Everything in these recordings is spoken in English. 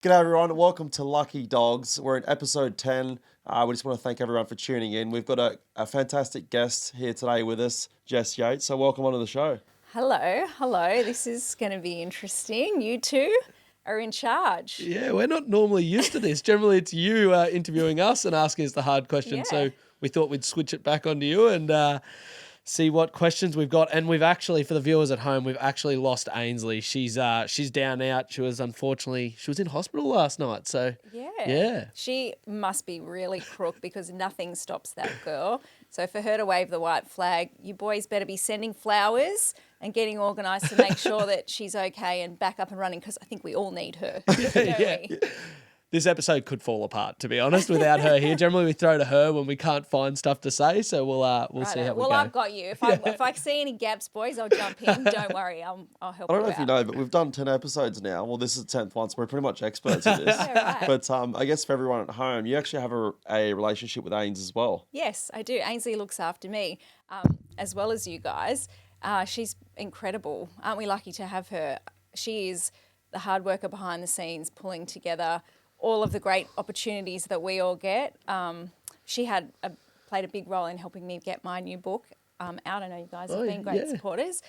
G'day everyone, welcome to Lucky Dogs. We're in episode 10. We just want to thank everyone for tuning in. We've got a fantastic guest here today with us, Jess Yates. So welcome onto the show. Hello. This is going to be interesting. You two are in charge. Yeah, we're not normally used to this. Generally, it's you interviewing us and asking us the hard questions. Yeah. So we thought we'd switch it back onto you and see what questions we've got. And we've actually, for the viewers at home, we've actually lost Ainsley. She's down out. She was in hospital last night. So yeah. She must be really crook because nothing stops that girl. So for her to wave the white flag, you boys better be sending flowers and getting organised to make sure that she's okay and back up and running, because I think we all need her. Don't we? This episode could fall apart, to be honest, without her here. Generally, we throw to her when we can't find stuff to say. So we'll see how we go. Well, I've got you. If I see any gaps, boys, I'll jump in. Don't worry, I'll help you out. I don't know if you know, but we've done 10 episodes now. Well, this is the 10th one, so we're pretty much experts at this. Yeah, right. But I guess for everyone at home, you actually have a relationship with Ains as well. Yes, I do. Ainsley looks after me, as well as you guys. She's incredible. Aren't we lucky to have her? She is the hard worker behind the scenes, pulling together all of the great opportunities that we all get. She played a big role in helping me get my new book out. I know you guys have been great supporters,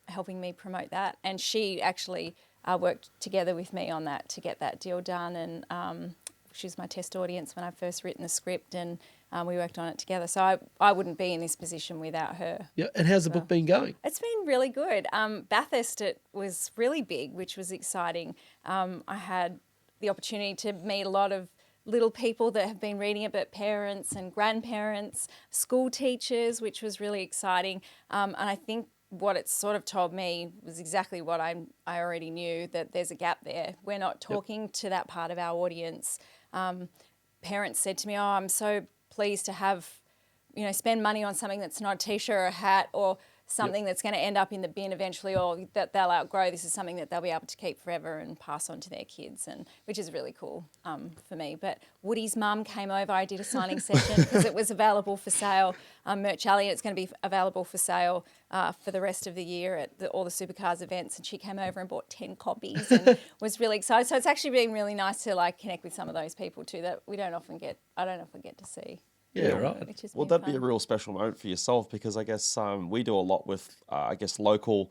helping me promote that. And she actually worked together with me on that to get that deal done. And she was my test audience when I first written the script, and we worked on it together. So I wouldn't be in this position without her. Yeah, and how's the book been going? It's been really good. Bathurst, it was really big, which was exciting. I had the opportunity to meet a lot of little people that have been reading it, but parents and grandparents, school teachers, which was really exciting. And I think what it sort of told me was exactly what I already knew, that there's a gap there. We're not talking to that part of our audience. Parents said to me, I'm so pleased to have, spend money on something that's not a t-shirt or a hat or something that's going to end up in the bin eventually, or that they'll outgrow. This is something that they'll be able to keep forever and pass on to their kids, and which is really cool for me. But Woody's mum came over. I did a signing session because it was available for sale. Merch Alley, it's going to be available for sale for the rest of the year at all the Supercars events, and she came over and bought 10 copies and was really excited. So it's actually been really nice to connect with some of those people too that I don't often get to see. Yeah, right. Well, that'd be a real special moment for yourself, because I guess we do a lot with, local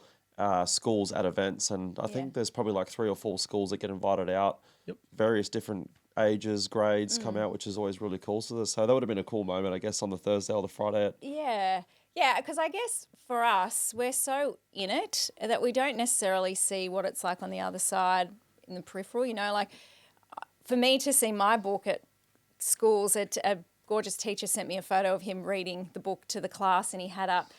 schools at events, and I think there's probably like 3 or 4 schools that get invited out. Yep. Various different ages, grades come out, which is always really cool. So that would have been a cool moment, I guess, on the Thursday or the Friday. Yeah, because I guess for us, we're so in it that we don't necessarily see what it's like on the other side in the peripheral. For me to see my book at schools, a gorgeous teacher sent me a photo of him reading the book to the class, and he had up,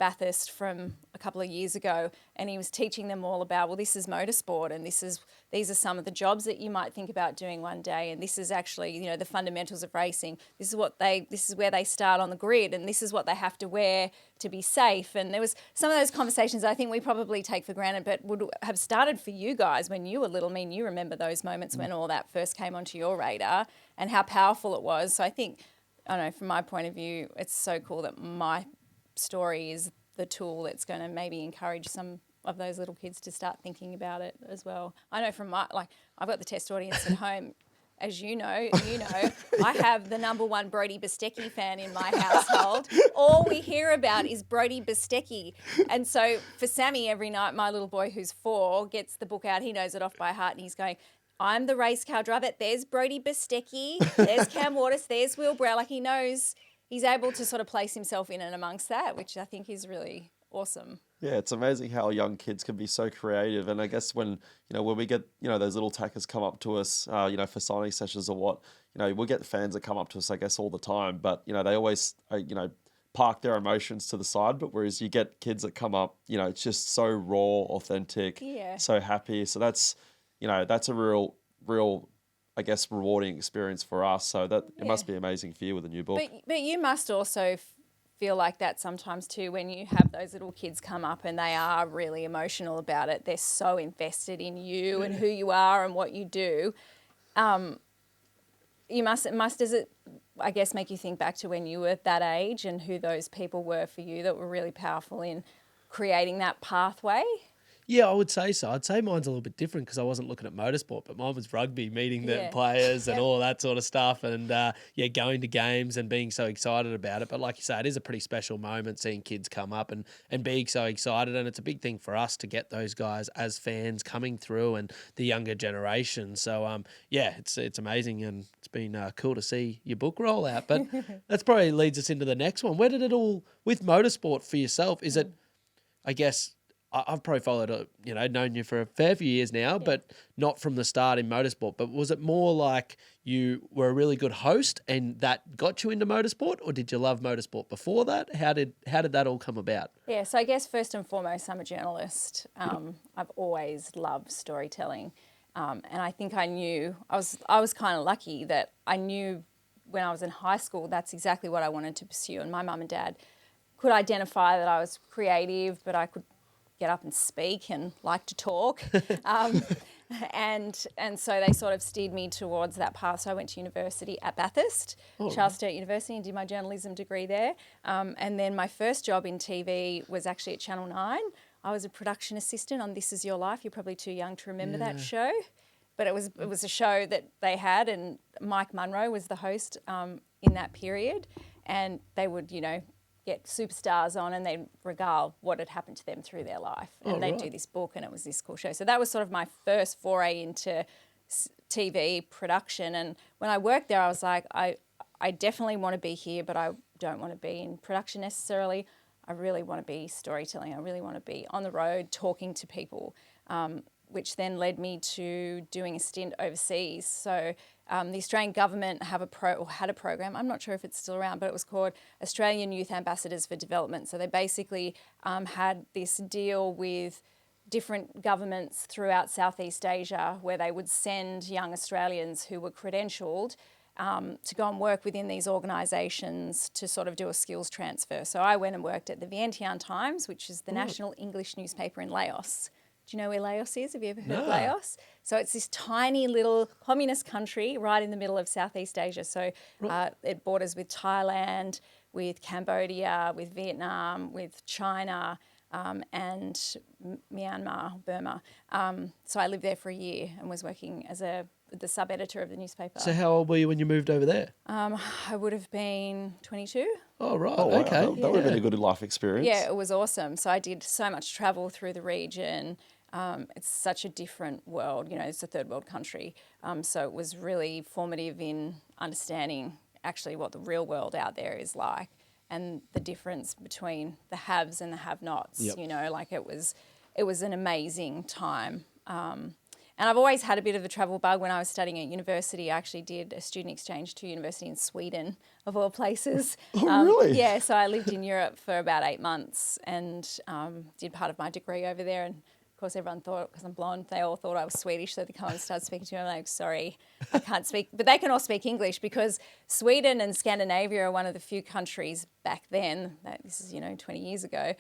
Bathurst from a couple of years ago, and he was teaching them all about, well, this is motorsport, and these are some of the jobs that you might think about doing one day, and this is actually, the fundamentals of racing. This is where they start on the grid, and this is what they have to wear to be safe. And there was some of those conversations I think we probably take for granted, but would have started for you guys when you were little. I mean, you remember those moments when all that first came onto your radar and how powerful it was. So I think, from my point of view, it's so cool that my story is the tool that's going to maybe encourage some of those little kids to start thinking about it as well. I know from I've got the test audience at home. As you know, I have the number one Brody Bistecki fan in my household. All we hear about is Brody Bistecki. And so for Sammy, every night, my little boy who's 4 gets the book out. He knows it off by heart, and he's going, I'm the race car driver. There's Brody Bistecki. There's Cam Waters. There's Will Brown. He knows. He's able to sort of place himself in and amongst that, which I think is really awesome. Yeah, it's amazing how young kids can be so creative. And I guess when we get, those little tackers come up to us, for signing sessions or what, we'll get fans that come up to us, I guess, all the time. But, they always, park their emotions to the side. But whereas you get kids that come up, it's just so raw, authentic, so happy. So that's a real, I guess, rewarding experience for us. So it must be amazing for you with a new book. But you must also feel like that sometimes too when you have those little kids come up and they are really emotional about it. They're so invested in you and who you are and what you do. Does it, I guess, make you think back to when you were that age and who those people were for you that were really powerful in creating that pathway? Yeah, I would say so. I'd say mine's a little bit different because I wasn't looking at motorsport, but mine was rugby, meeting the Yeah. players and Yep. all that sort of stuff, and going to games and being so excited about it. But like you say, it is a pretty special moment seeing kids come up and being so excited, and it's a big thing for us to get those guys as fans coming through and the younger generation. So it's amazing, and it's been cool to see your book roll out. But that's probably leads us into the next one. Where did it all with motorsport for yourself? Is it, I guess, I've probably followed, known you for a fair few years now, but not from the start in motorsport. But was it more like you were a really good host and that got you into motorsport, or did you love motorsport before that? How did that all come about? Yeah, so I guess first and foremost, I'm a journalist. I've always loved storytelling, and I think I was kind of lucky that I knew when I was in high school that's exactly what I wanted to pursue. And my mum and dad could identify that I was creative, but I could get up and speak and like to talk. And so they sort of steered me towards that path. So I went to university at Bathurst, Charles Sturt University, and did my journalism degree there. And then my first job in TV was actually at Channel 9. I was a production assistant on This Is Your Life. You're probably too young to remember that show. But it was a show that they had, and Mike Munro was the host in that period. And they would, get superstars on and they'd regale what had happened to them through their life. And they'd do this book, and it was this cool show. So that was sort of my first foray into TV production. And when I worked there, I was like, I definitely want to be here, but I don't want to be in production necessarily. I really want to be storytelling. I really want to be on the road talking to people, which then led me to doing a stint overseas. So the Australian government had a program, I'm not sure if it's still around, but it was called Australian Youth Ambassadors for Development. So they basically had this deal with different governments throughout Southeast Asia where they would send young Australians who were credentialed to go and work within these organisations to sort of do a skills transfer. So I went and worked at the Vientiane Times, which is the national English newspaper in Laos. Do you know where Laos is? Have you ever heard of Laos? So it's this tiny little communist country right in the middle of Southeast Asia. So it borders with Thailand, with Cambodia, with Vietnam, with China, and Myanmar, Burma. So I lived there for a year and was working as the sub-editor of the newspaper. So how old were you when you moved over there? I would have been 22. Oh, right. Oh, wow. Okay. That would have been a good life experience. Yeah, it was awesome. So I did so much travel through the region. It's such a different world. It's a third world country. So it was really formative in understanding actually what the real world out there is like and the difference between the haves and the have-nots. Yep. It was an amazing time. And I've always had a bit of a travel bug. When I was studying at university, I actually did a student exchange to a university in Sweden, of all places. Oh, really? Yeah, so I lived in Europe for about 8 months and did part of my degree over there. And of course, everyone thought, because I'm blonde, they all thought I was Swedish, so they come and start speaking to me. I'm like, sorry, I can't speak. But they can all speak English because Sweden and Scandinavia are one of the few countries back then, this is, 20 years ago,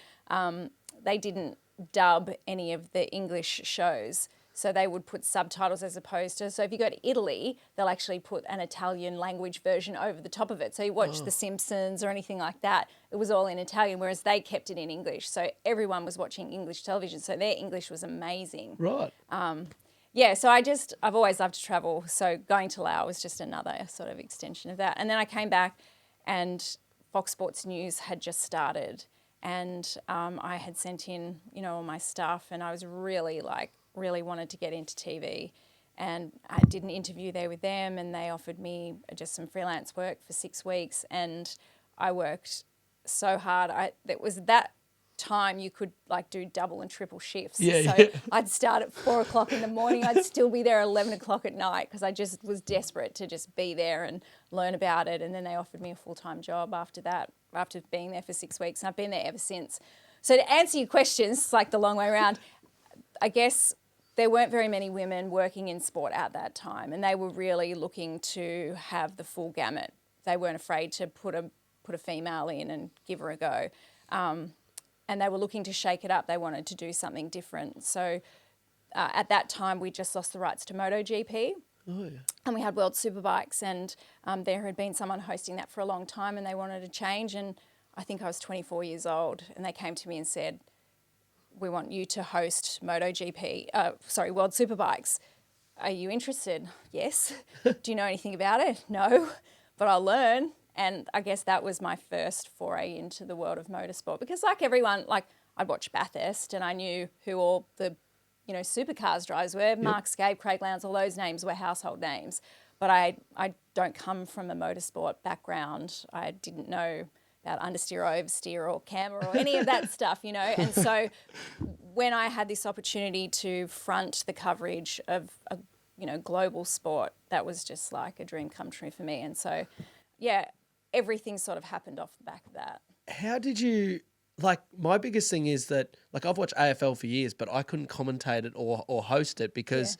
they didn't dub any of the English shows. So they would put subtitles as opposed to, so if you go to Italy, they'll actually put an Italian language version over the top of it. So you watch The Simpsons or anything like that, it was all in Italian, whereas they kept it in English. So everyone was watching English television. So their English was amazing. Right. So I've always loved to travel. So going to Laos was just another sort of extension of that. And then I came back and Fox Sports News had just started. And I had sent in, all my stuff, and I was really wanted to get into TV, and I did an interview there with them, and they offered me just some freelance work for 6 weeks, and I worked so hard. It was that time you could do double and triple shifts. So I'd start at 4 o'clock in the morning, I'd still be there at 11 o'clock at night because I just was desperate to just be there and learn about it. And then they offered me a full-time job after that, after being there for 6 weeks, and I've been there ever since. So to answer your questions, it's like the long way around, I guess there weren't very many women working in sport at that time, and they were really looking to have the full gamut. They weren't afraid to put a female in and give her a go. And they were looking to shake it up. They wanted to do something different. So at that time, we just lost the rights to MotoGP. Oh, yeah. And we had World Superbikes, and there had been someone hosting that for a long time, and they wanted to change. And I think I was 24 years old, and they came to me and said, we want you to host World Superbikes. Are you interested? Yes. Do you know anything about it? No, but I'll learn. And I guess that was my first foray into the world of motorsport, because like everyone, like I'd watch Bathurst and I knew who all the, supercars drivers were. Yep. Mark Scape, Craig Lowndes, all those names were household names. But I don't come from a motorsport background. I didn't know about understeer, oversteer or camera or any of that stuff, And so when I had this opportunity to front the coverage of a, global sport, that was just like a dream come true for me. And so, yeah, everything sort of happened off the back of that. How did you, my biggest thing is that, I've watched AFL for years, but I couldn't commentate it or host it because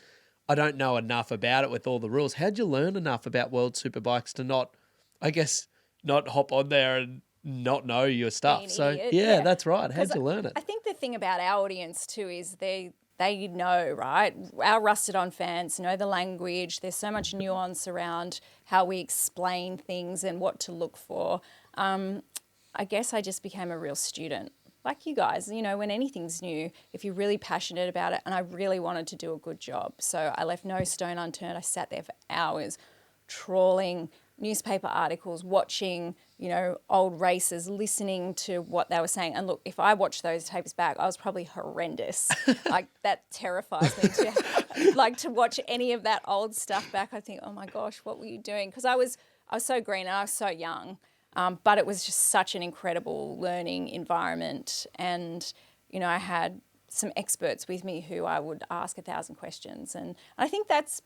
I don't know enough about it with all the rules. How'd you learn enough about World Superbikes to not hop on there and not know your stuff? So, yeah, that's right. How'd you learn it? I think the thing about our audience too is they know, right? Our rusted on fans know the language. There's so much nuance around how we explain things and what to look for. I guess I just became a real student. Like you guys, when anything's new, if you're really passionate about it, and I really wanted to do a good job. So I left no stone unturned. I sat there for hours trawling newspaper articles, watching, old races, listening to what they were saying. And look, if I watched those tapes back, I was probably horrendous. Like that terrifies me to watch any of that old stuff back. I think, oh my gosh, what were you doing? Because I was so green and I was so young. But it was just such an incredible learning environment. And, I had some experts with me who I would ask 1,000 questions. And I think that's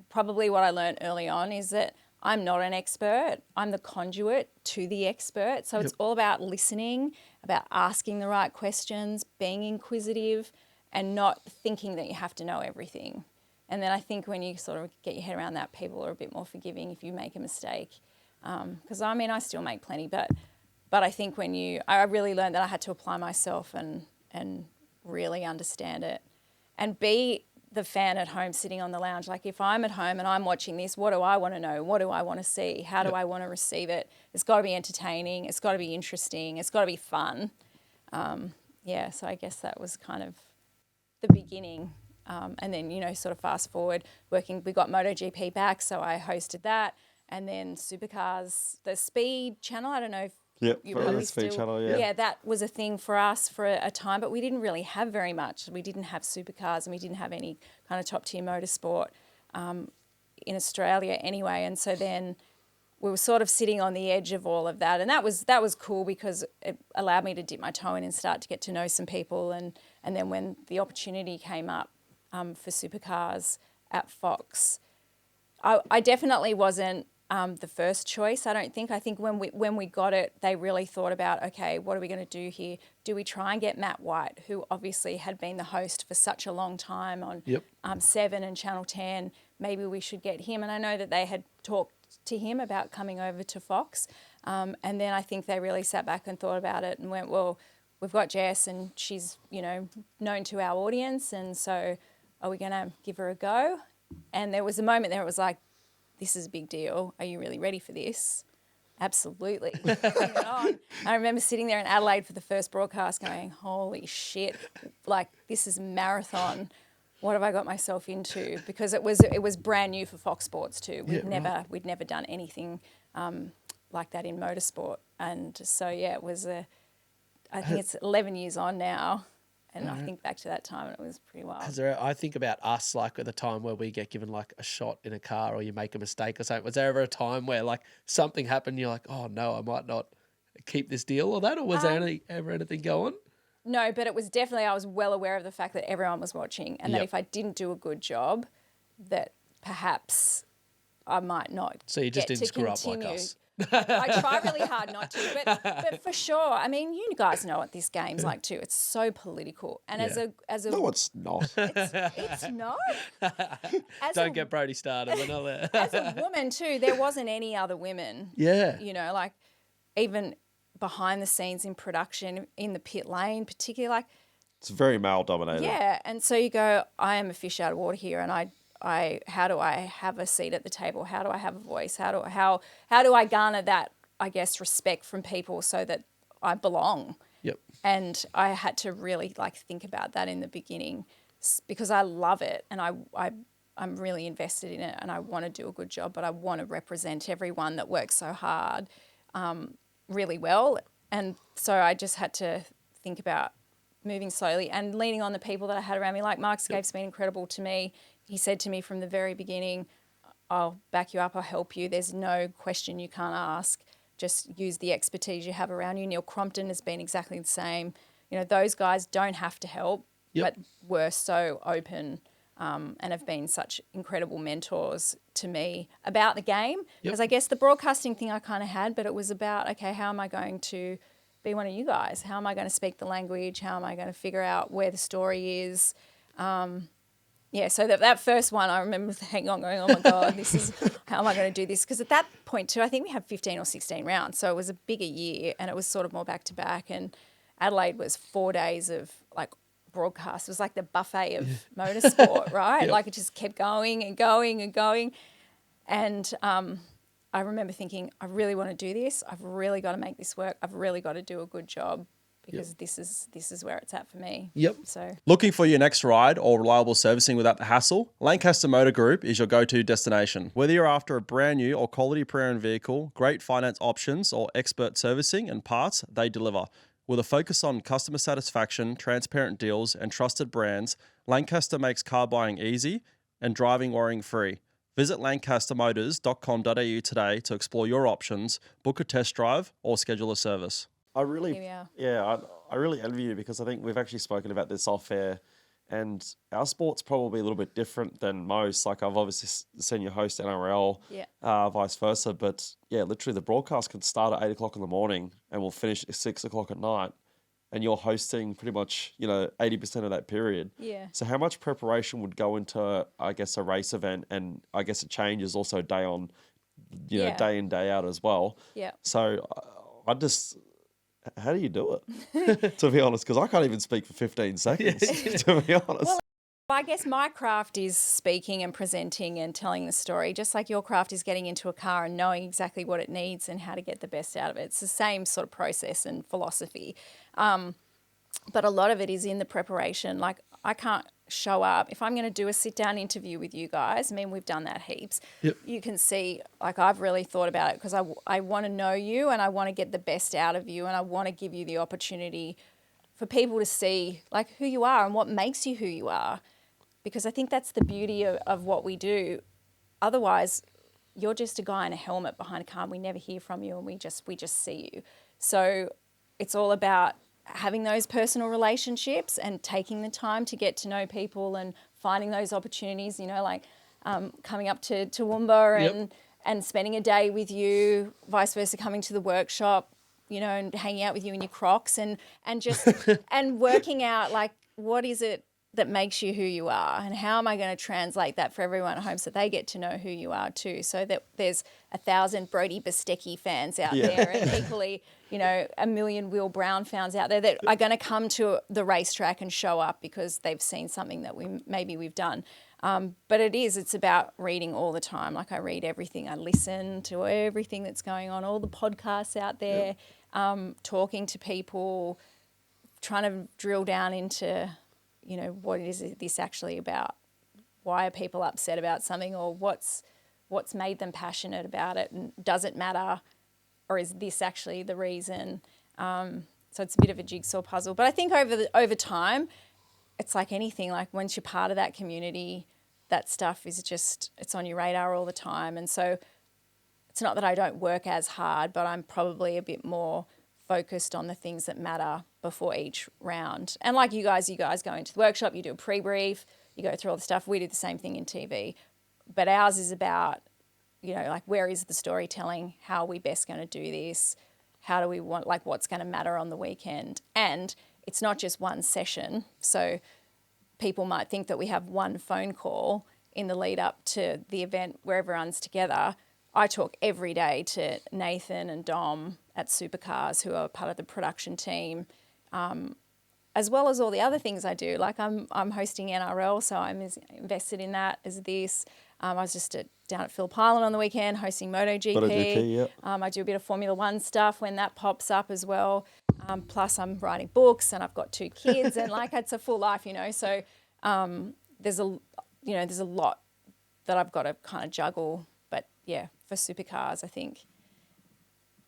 probably what I learned early on, is that I'm not an expert. I'm the conduit to the expert. So It's all about listening, about asking the right questions, being inquisitive, and not thinking that you have to know everything. And then I think when you sort of get your head around that, people are a bit more forgiving if you make a mistake. Because I still make plenty, but I think I really learned that I had to apply myself and really understand it, and be the fan at home sitting on the lounge. Like if I'm at home and I'm watching this, what do I want to know? What do I want to see? How do I want to receive it? It's got to be entertaining. It's got to be interesting. It's got to be fun. So I guess that was kind of the beginning. And then, sort of fast forward working, we got MotoGP back, so I hosted that. And then Supercars, the Speed channel, I don't know if you probably Speed channel, yeah, that was a thing for us for a time, but we didn't really have very much. We didn't have Supercars and we didn't have any kind of top-tier motorsport in Australia anyway. And so then we were sort of sitting on the edge of all of that. And that was cool because it allowed me to dip my toe in and start to get to know some people. And then when the opportunity came up for Supercars at Fox, I definitely wasn't the first choice, I don't think. I think when we got it, they really thought about, okay, what are we going to do here? Do we try and get Matt White, who obviously had been the host for such a long time on 7 and Channel 10? Maybe we should get him. And I know that they had talked to him about coming over to Fox. And then I think they really sat back and thought about it and went, well, we've got Jess and she's, known to our audience. And so are we going to give her a go? And there was a moment there it was like, this is a big deal. Are you really ready for this? Absolutely. Bring it on. I remember sitting there in Adelaide for the first broadcast going, holy shit, like this is a marathon. What have I got myself into? Because it was brand new for Fox Sports too. We'd never done anything like that in motorsport. And so, it was I think it's 11 years on now. And I think back to that time and it was pretty wild. I think about us, like at the time where we get given like a shot in a car or you make a mistake or something. Was there ever a time where like something happened and you're like, oh no, I might not keep this deal or that? Or was there ever anything going? No, but it was definitely, I was well aware of the fact that everyone was watching and that if I didn't do a good job, that perhaps I might not. So you just didn't screw up like us. I try really hard not to, but for sure. I mean, you guys know what this game's like too. It's so political, and as a no, it's not. It's not. Don't get Brody started. We're not there. As a woman too, there wasn't any other women. Yeah. Like even behind the scenes in production, in the pit lane, particularly, like it's very male dominated. Yeah, and so you go, I am a fish out of water here, and how do I have a seat at the table? How do I have a voice? How do I garner that, I guess, respect from people so that I belong? Yep. And I had to really like think about that in the beginning because I love it and I'm really invested in it and I want to do a good job, but I want to represent everyone that works so hard really well. And so I just had to think about moving slowly and leaning on the people that I had around me. Like Mark Scape's been incredible to me. He said to me from the very beginning, I'll back you up, I'll help you. There's no question you can't ask. Just use the expertise you have around you. Neil Crompton has been exactly the same. You know, those guys don't have to help, but were so open and have been such incredible mentors to me about the game. Because I guess the broadcasting thing I kind of had, but it was about, okay, how am I going to be one of you guys? How am I going to speak the language? How am I going to figure out where the story is? So that first one, I remember hanging on going, oh my God, this is, how am I going to do this? Because at that point too, I think we had 15 or 16 rounds. So it was a bigger year and it was sort of more back to back. And Adelaide was 4 days of like broadcast. It was like the buffet of motorsport, right? Like it just kept going and going and going. And I remember thinking, I really want to do this. I've really got to make this work. I've really got to do a good job. Because this is where it's at for me. Yep. So Looking for your next ride or reliable servicing without the hassle? Lancaster Motor Group is your go-to destination. Whether you're after a brand new or quality pre-owned vehicle, great finance options, or expert servicing and parts, they deliver. With a focus on customer satisfaction, transparent deals, and trusted brands, Lancaster makes car buying easy and driving worrying-free. Visit lancastermotors.com.au today to explore your options, book a test drive, or schedule a service. I really, Here we are. yeah, I really envy you because I think we've actually spoken about this off air, and our sport's probably a little bit different than most. Like I've obviously seen you host NRL, vice versa, but yeah, literally the broadcast can start at 8 o'clock in the morning and will finish at 6 o'clock at night, and you're hosting pretty much 80% of that period. Yeah. So how much preparation would go into I guess a race event, and I guess it changes also day on, day in day out as well. Yeah. So I just. How do you do it? To be honest, because I can't even speak for 15 seconds, to be honest. Well, I guess my craft is speaking and presenting and telling the story, just like your craft is getting into a car and knowing exactly what it needs and how to get the best out of it. It's the same sort of process and philosophy. But a lot of it is in the preparation. Like I can't show up. If I'm going to do a sit-down interview with you guys, I mean, we've done that heaps. Yep. You can see, like I've really thought about it because I want to know you and I want to get the best out of you and I want to give you the opportunity for people to see like who you are and what makes you who you are. Because I think that's the beauty of what we do. Otherwise, you're just a guy in a helmet behind a car and we never hear from you and we just see you. So it's all about having those personal relationships and taking the time to get to know people and finding those opportunities, like coming up to Toowoomba and spending a day with you, vice versa, coming to the workshop, and hanging out with you in your Crocs and just and working out like what is it that makes you who you are and how am I going to translate that for everyone at home so they get to know who you are too, so that there's 1,000 Brody Bostecki fans out there and equally, a million Will Brown fans out there that are going to come to the racetrack and show up because they've seen something that we've done. But it's about reading all the time. Like I read everything. I listen to everything that's going on, all the podcasts out there, talking to people, trying to drill down into what is this actually about? Why are people upset about something, or what's made them passionate about it? And does it matter, or is this actually the reason? So it's a bit of a jigsaw puzzle. But I think over time, it's like anything. Like once you're part of that community, that stuff is it's on your radar all the time. And so it's not that I don't work as hard, but I'm probably a bit more focused on the things that matter before each round. And like you guys go into the workshop, you do a pre-brief, you go through all the stuff. We do the same thing in TV. But ours is about, like where is the storytelling? How are we best going to do this? How do we want, like what's going to matter on the weekend? And it's not just one session. So people might think that we have one phone call in the lead up to the event where everyone's together. I talk every day to Nathan and Dom at Supercars, who are part of the production team, as well as all the other things I do. Like I'm hosting NRL, so I'm as invested in that as this. I was just down at Phillip Island on the weekend hosting MotoGP. MotoGP, yeah. I do a bit of Formula One stuff when that pops up as well. Plus I'm writing books and I've got 2 kids and like it's a full life, So there's a lot that I've got to kind of juggle. But yeah, for Supercars, I think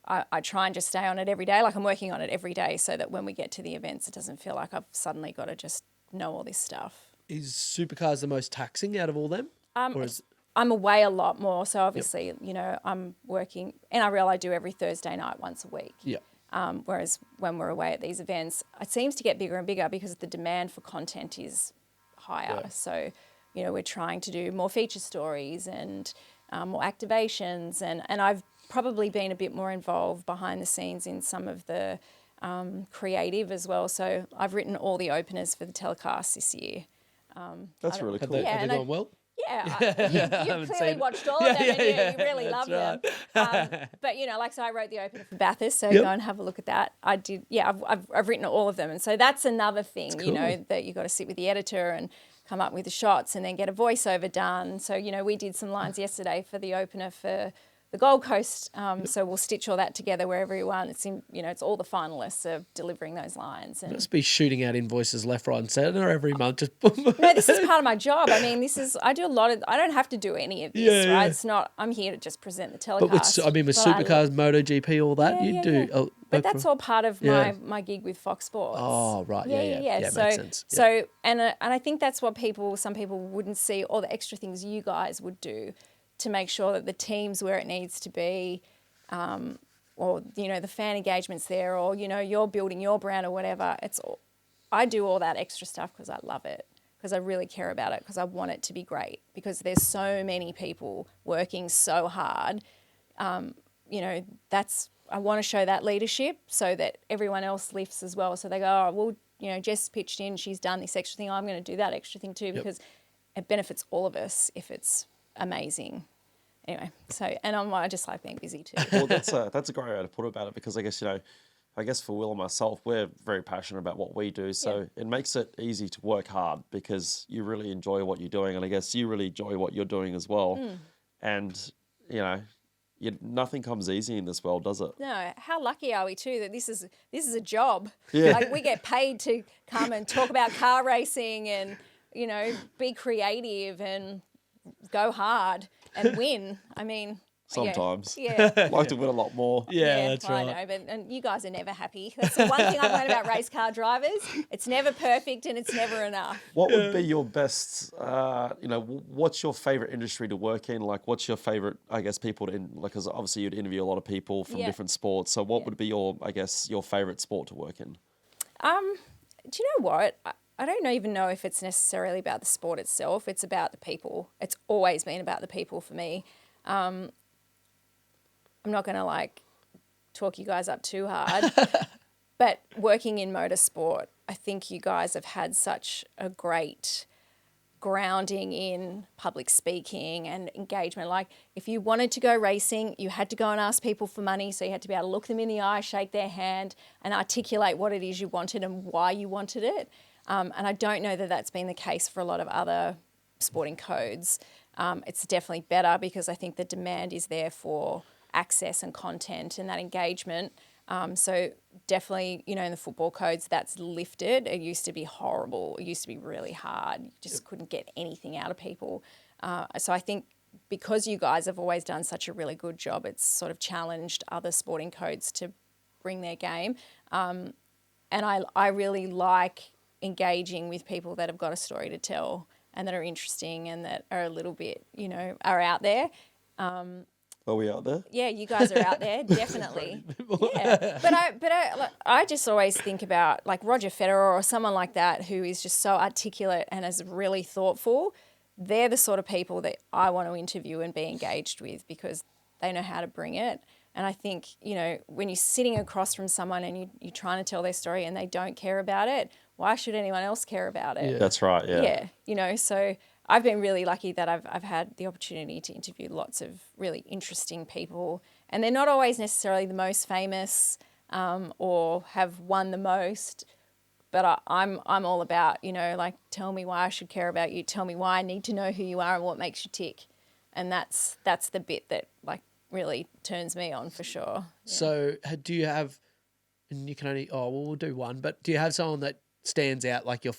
I try and just stay on it every day. Like I'm working on it every day so that when we get to the events, it doesn't feel like I've suddenly got to just know all this stuff. Is Supercars the most taxing out of all them? I'm away a lot more. So obviously, I'm working, NRL I do every Thursday night once a week. Yeah. Whereas when we're away at these events, it seems to get bigger and bigger because the demand for content is higher. Yeah. So, we're trying to do more feature stories and more activations. And I've probably been a bit more involved behind the scenes in some of the creative as well. So I've written all the openers for the telecast this year. That's really cool. Have they gone well? Yeah, you've clearly watched all of them and you really love them. But, so I wrote the opener for Bathurst, so go and have a look at that. I did, I've written all of them. And so that's another thing, that you got to sit with the editor and come up with the shots and then get a voiceover done. So, we did some lines yesterday for the opener for the Gold Coast. So we'll stitch all that together where everyone, it's all the finalists are delivering those lines. And Must be shooting out invoices left, right, and centre every month. Just no, this is part of my job. I mean, I do a lot of. I don't have to do any of this, right? It's not. I'm here to just present the telecast. But with Supercars, MotoGP, all that, you do. But that's all part of my gig with Fox Sports. Oh, right. Yeah, So, makes sense. Yeah. So, and I think that's what some people wouldn't see, all the extra things you guys would do to make sure that the team's where it needs to be, or, the fan engagement's there, or, you're building your brand or whatever. I do all that extra stuff because I love it, because I really care about it, because I want it to be great, because there's so many people working so hard. I want to show that leadership so that everyone else lifts as well. So they go, oh, well, Jess pitched in, she's done this extra thing, I'm going to do that extra thing too, because it benefits all of us if it's amazing. Anyway, and I just like being busy too. Well, that's a great way to put about it, because I guess for Will and myself, we're very passionate about what we do. So it makes it easy to work hard because you really enjoy what you're doing. And I guess you really enjoy what you're doing as well. And, nothing comes easy in this world, does it? No. How lucky are we too that this is a job? Yeah. Like we get paid to come and talk about car racing and, be creative and go hard and win. I mean, sometimes. Yeah. Like to win a lot more. Yeah, that's right. I know, and you guys are never happy. That's the one thing I've learned about race car drivers. It's never perfect and it's never enough. What would be your best, what's your favourite industry to work in? Like, what's your favourite, I guess, people to, because obviously you'd interview a lot of people from different sports. So what would be your favourite sport to work in? Do you know what? I don't even know if it's necessarily about the sport itself. It's about the people. It's always been about the people for me. I'm not going to talk you guys up too hard, but working in motorsport, I think you guys have had such a great grounding in public speaking and engagement. Like if you wanted to go racing, you had to go and ask people for money. So you had to be able to look them in the eye, shake their hand and articulate what it is you wanted and why you wanted it. And I don't know that that's been the case for a lot of other sporting codes. It's definitely better because I think the demand is there for access and content and that engagement. So definitely, in the football codes, that's lifted. It used to be horrible. It used to be really hard. You just couldn't get anything out of people. So I think because you guys have always done such a really good job, it's sort of challenged other sporting codes to bring their game. And I really like engaging with people that have got a story to tell and that are interesting and that are a little bit, are out there. Are we out there? Yeah, you guys are out there, definitely. Yeah, but I just always think about like Roger Federer or someone like that who is just so articulate and is really thoughtful. They're the sort of people that I want to interview and be engaged with because they know how to bring it. And I think, when you're sitting across from someone and you're trying to tell their story and they don't care about it, why should anyone else care about it? Yeah. That's right, yeah. Yeah, so I've been really lucky that I've had the opportunity to interview lots of really interesting people. And they're not always necessarily the most famous or have won the most, but I'm all about, tell me why I should care about you. Tell me why I need to know who you are and what makes you tick. And that's the bit that really turns me on for sure. Yeah. So do you have and you can only we'll do one. But do you have someone that stands out, like your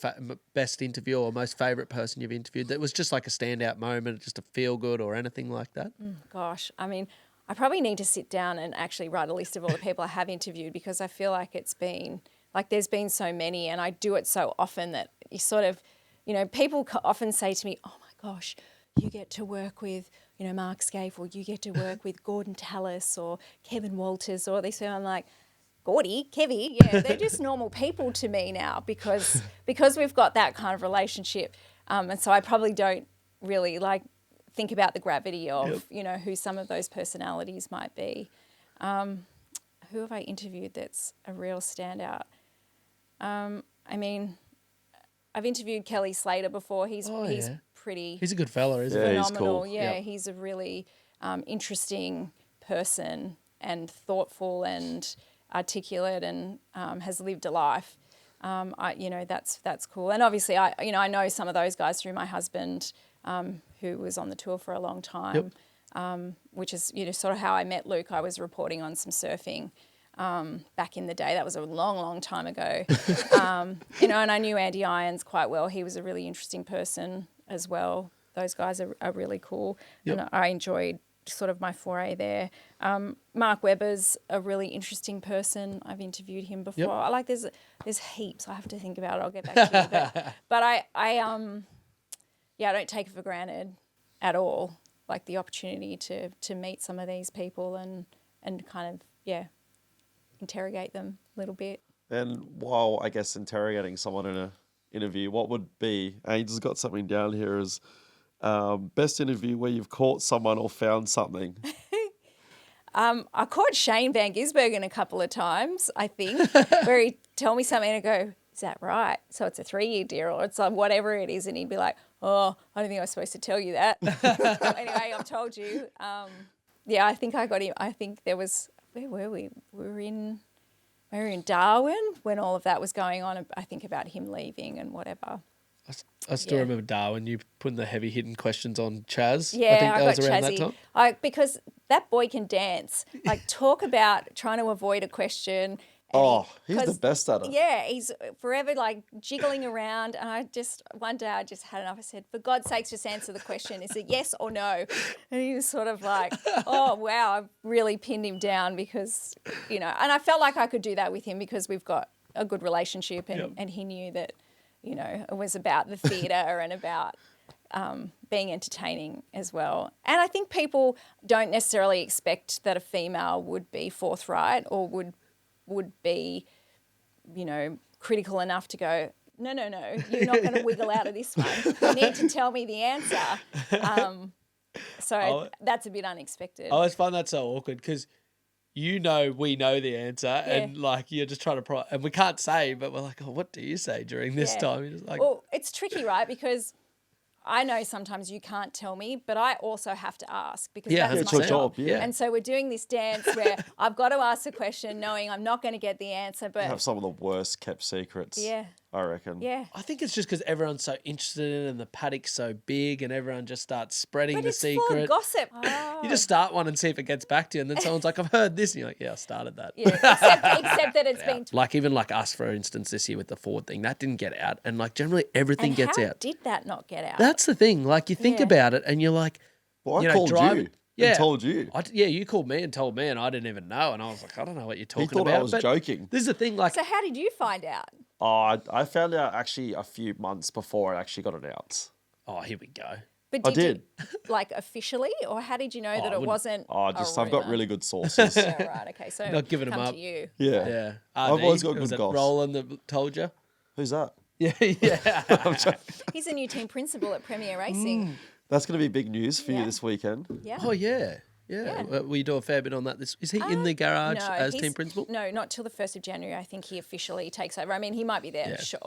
best interview or most favourite person you've interviewed that was just like a standout moment, just a feel good or anything like that? Gosh, I mean, I probably need to sit down and actually write a list of all the people I have interviewed, because I feel like it's been, like there's been so many, and I do it so often that you sort of, people often say to me, oh my gosh, you get to work with, Mark Scaife, or you get to work with Gordon Tallis or Kevin Walters, or they say, I'm like, Gordy, Kevy, yeah, they're just normal people to me now because we've got that kind of relationship. And so I probably don't really think about the gravity of, who some of those personalities might be. Who have I interviewed that's a real standout? I mean, I've interviewed Kelly Slater before. He's pretty. He's a good fella, isn't he? Yeah, he's phenomenal. cool. Yeah, he's a really interesting person and thoughtful and articulate and has lived a life. That's cool. And obviously, I know some of those guys through my husband, who was on the tour for a long time, which is sort of how I met Luke. I was reporting on some surfing back in the day. That was a long, long time ago. And I knew Andy Irons quite well. He was a really interesting person as well. Those guys are really cool, and I enjoyed sort of my foray there. Mark Webber's a really interesting person. I've interviewed him before. I like there's heaps. I have to think about it. I'll get back to you. But I don't take it for granted at all. Like the opportunity to meet some of these people and kind of interrogate them a little bit. And while I guess interrogating someone in an interview, what would be? Angel's got something down here as best interview where you've caught someone or found something. I caught Shane Van Gisbergen a couple of times, I think, where he'd tell me something and I'd go, is that right? So it's a 3-year deal or it's like whatever it is. And he'd be like, oh, I don't think I was supposed to tell you that. Anyway, I've told you. I think I got him. I think there was, where were we? We were in Darwin when all of that was going on. I think about him leaving and whatever. I still remember Darwin, you putting the heavy hitting questions on Chaz. Yeah, I think that was got around Chazzy. that time. Because that boy can dance. Like, talk about trying to avoid a question. He's the best at it. Yeah, he's forever jiggling around. And one day I just had enough. I said, for God's sakes, just answer the question. Is it yes or no? And he was sort of like, oh, wow, I've really pinned him down because, and I felt like I could do that with him because we've got a good relationship and he knew that, it was about the theatre and about being entertaining as well. And I think people don't necessarily expect that a female would be forthright or would be, critical enough to go, no, you're not going to wiggle out of this one. You need to tell me the answer. So that's a bit unexpected. I always find that so awkward because we know the answer and you're just trying to and we can't say, but we're like, oh, what do you say during this time? You're just like, well, it's tricky, right? Because I know sometimes you can't tell me, but I also have to ask because that's my job. Yeah. And so we're doing this dance where I've got to ask a question knowing I'm not going to get the answer. But You have some of the worst kept secrets. Yeah. I reckon. Yeah. I think it's just because everyone's so interested in it and the paddock's so big and everyone just starts spreading But the it's secret. full of gossip. You just start one and see if it gets back to you, and then someone's like, I've heard this, and you're like, yeah, I started that. Yeah, except that it's been... Like even like us, for instance, this year with the Ford thing, that didn't get out, and like generally everything And gets how out. did that not get out? That's the thing. Like you think about it, and you're like, Well, I called driving- you and told you. You called me and told me, and I didn't even know, and I was like, I don't know what you're talking He thought about. I was but joking. This is the thing, like So how did you find out? I found out actually a few months before it actually got announced. oh, here we go. But I did you, officially, or how did you know that I it wouldn't- wasn't? I've got really good sources. Yeah, right. Okay, so Not giving come them up. to you. Yeah. Yeah, I've always got was good it goss. Roland that told you? Who's that? Yeah, yeah. He's a new team principal at Premier Racing. That's going to be big news for you Yeah. this weekend. Yeah. Oh yeah. Yeah. We do a fair bit on that. Is he in the garage No, as he's- team principal? No, not till the 1st of January. I think he officially takes over. I mean, he might be there. Yeah. Sure.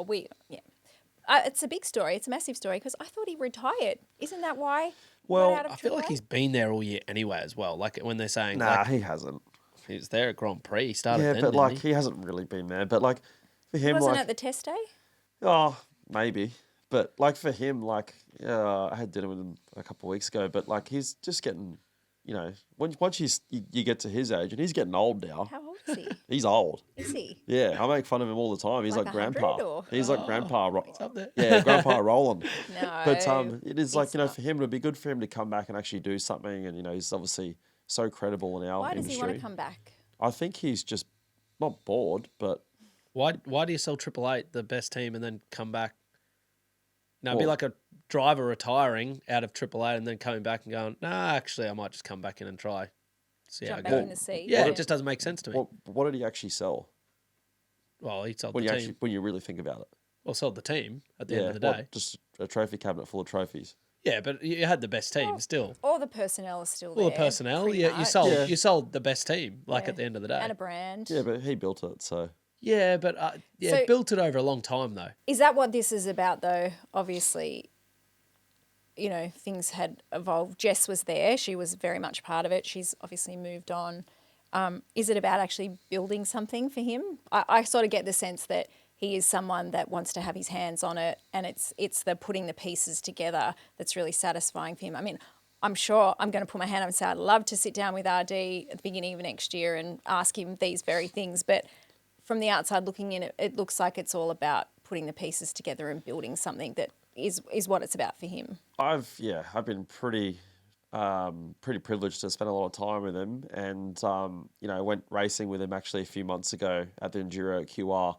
It's a big story. It's a massive story because I thought he retired. Isn't that why? Well, Right out of I feel like AAA? he's been there all year anyway as well. Like when they're saying Nah, like he hasn't. he was there at Grand Prix. He started Yeah, then, but didn't like he? he hasn't really been there. But like for him, Wasn't like it the test day? oh maybe. But like for him, like I had dinner with him a couple of weeks ago. But like he's just getting you know, once you get to his age, and he's getting old now. How old is he? He's old. Is he? Yeah, I make fun of him all the time. He's Like like 100 grandpa. or- He's like grandpa. up there. Yeah, grandpa Roland. No. But it is like, he's you know, not. for him, it would be good for him to come back and actually do something. And, you know, he's obviously so credible in our Why does industry. he want to come back? I think he's just not bored, but Why do you sell Triple Eight, the best team, and then come back? No, it'd be Well- like a driver retiring out of Triple Eight and then coming back and going, nah, actually, I might just come back in and try. See how Jump it back goes. in the seat. Yeah, it just doesn't make sense to me. what did he actually sell? Well, he sold When the you team. when you really think about it. Well, sold the team at the end of the day. what, just a trophy cabinet full of trophies. Yeah, but you had the best team still. All the personnel is still there. All the personnel, pretty you much. sold Yeah. you sold the best team. Like Yeah. at the end of the day. And a brand. Yeah, but he built it, so Yeah, but So- built it over a long time though. Is that what this is about, though? Obviously, you know, things had evolved. Jess was there. She was very much part of it. She's obviously moved on. Is it about actually building something for him? I sort of get the sense that he is someone that wants to have his hands on it, and it's the putting the pieces together that's really satisfying for him. I mean, I'm sure I'm going to put my hand up and say I'd love to sit down with RD at the beginning of next year and ask him these very things, but from the outside looking in, it looks like it's all about putting the pieces together and building something that is what it's about for him. I've been pretty privileged to spend a lot of time with him, and you know, went racing with him actually a few months ago at the Enduro QR,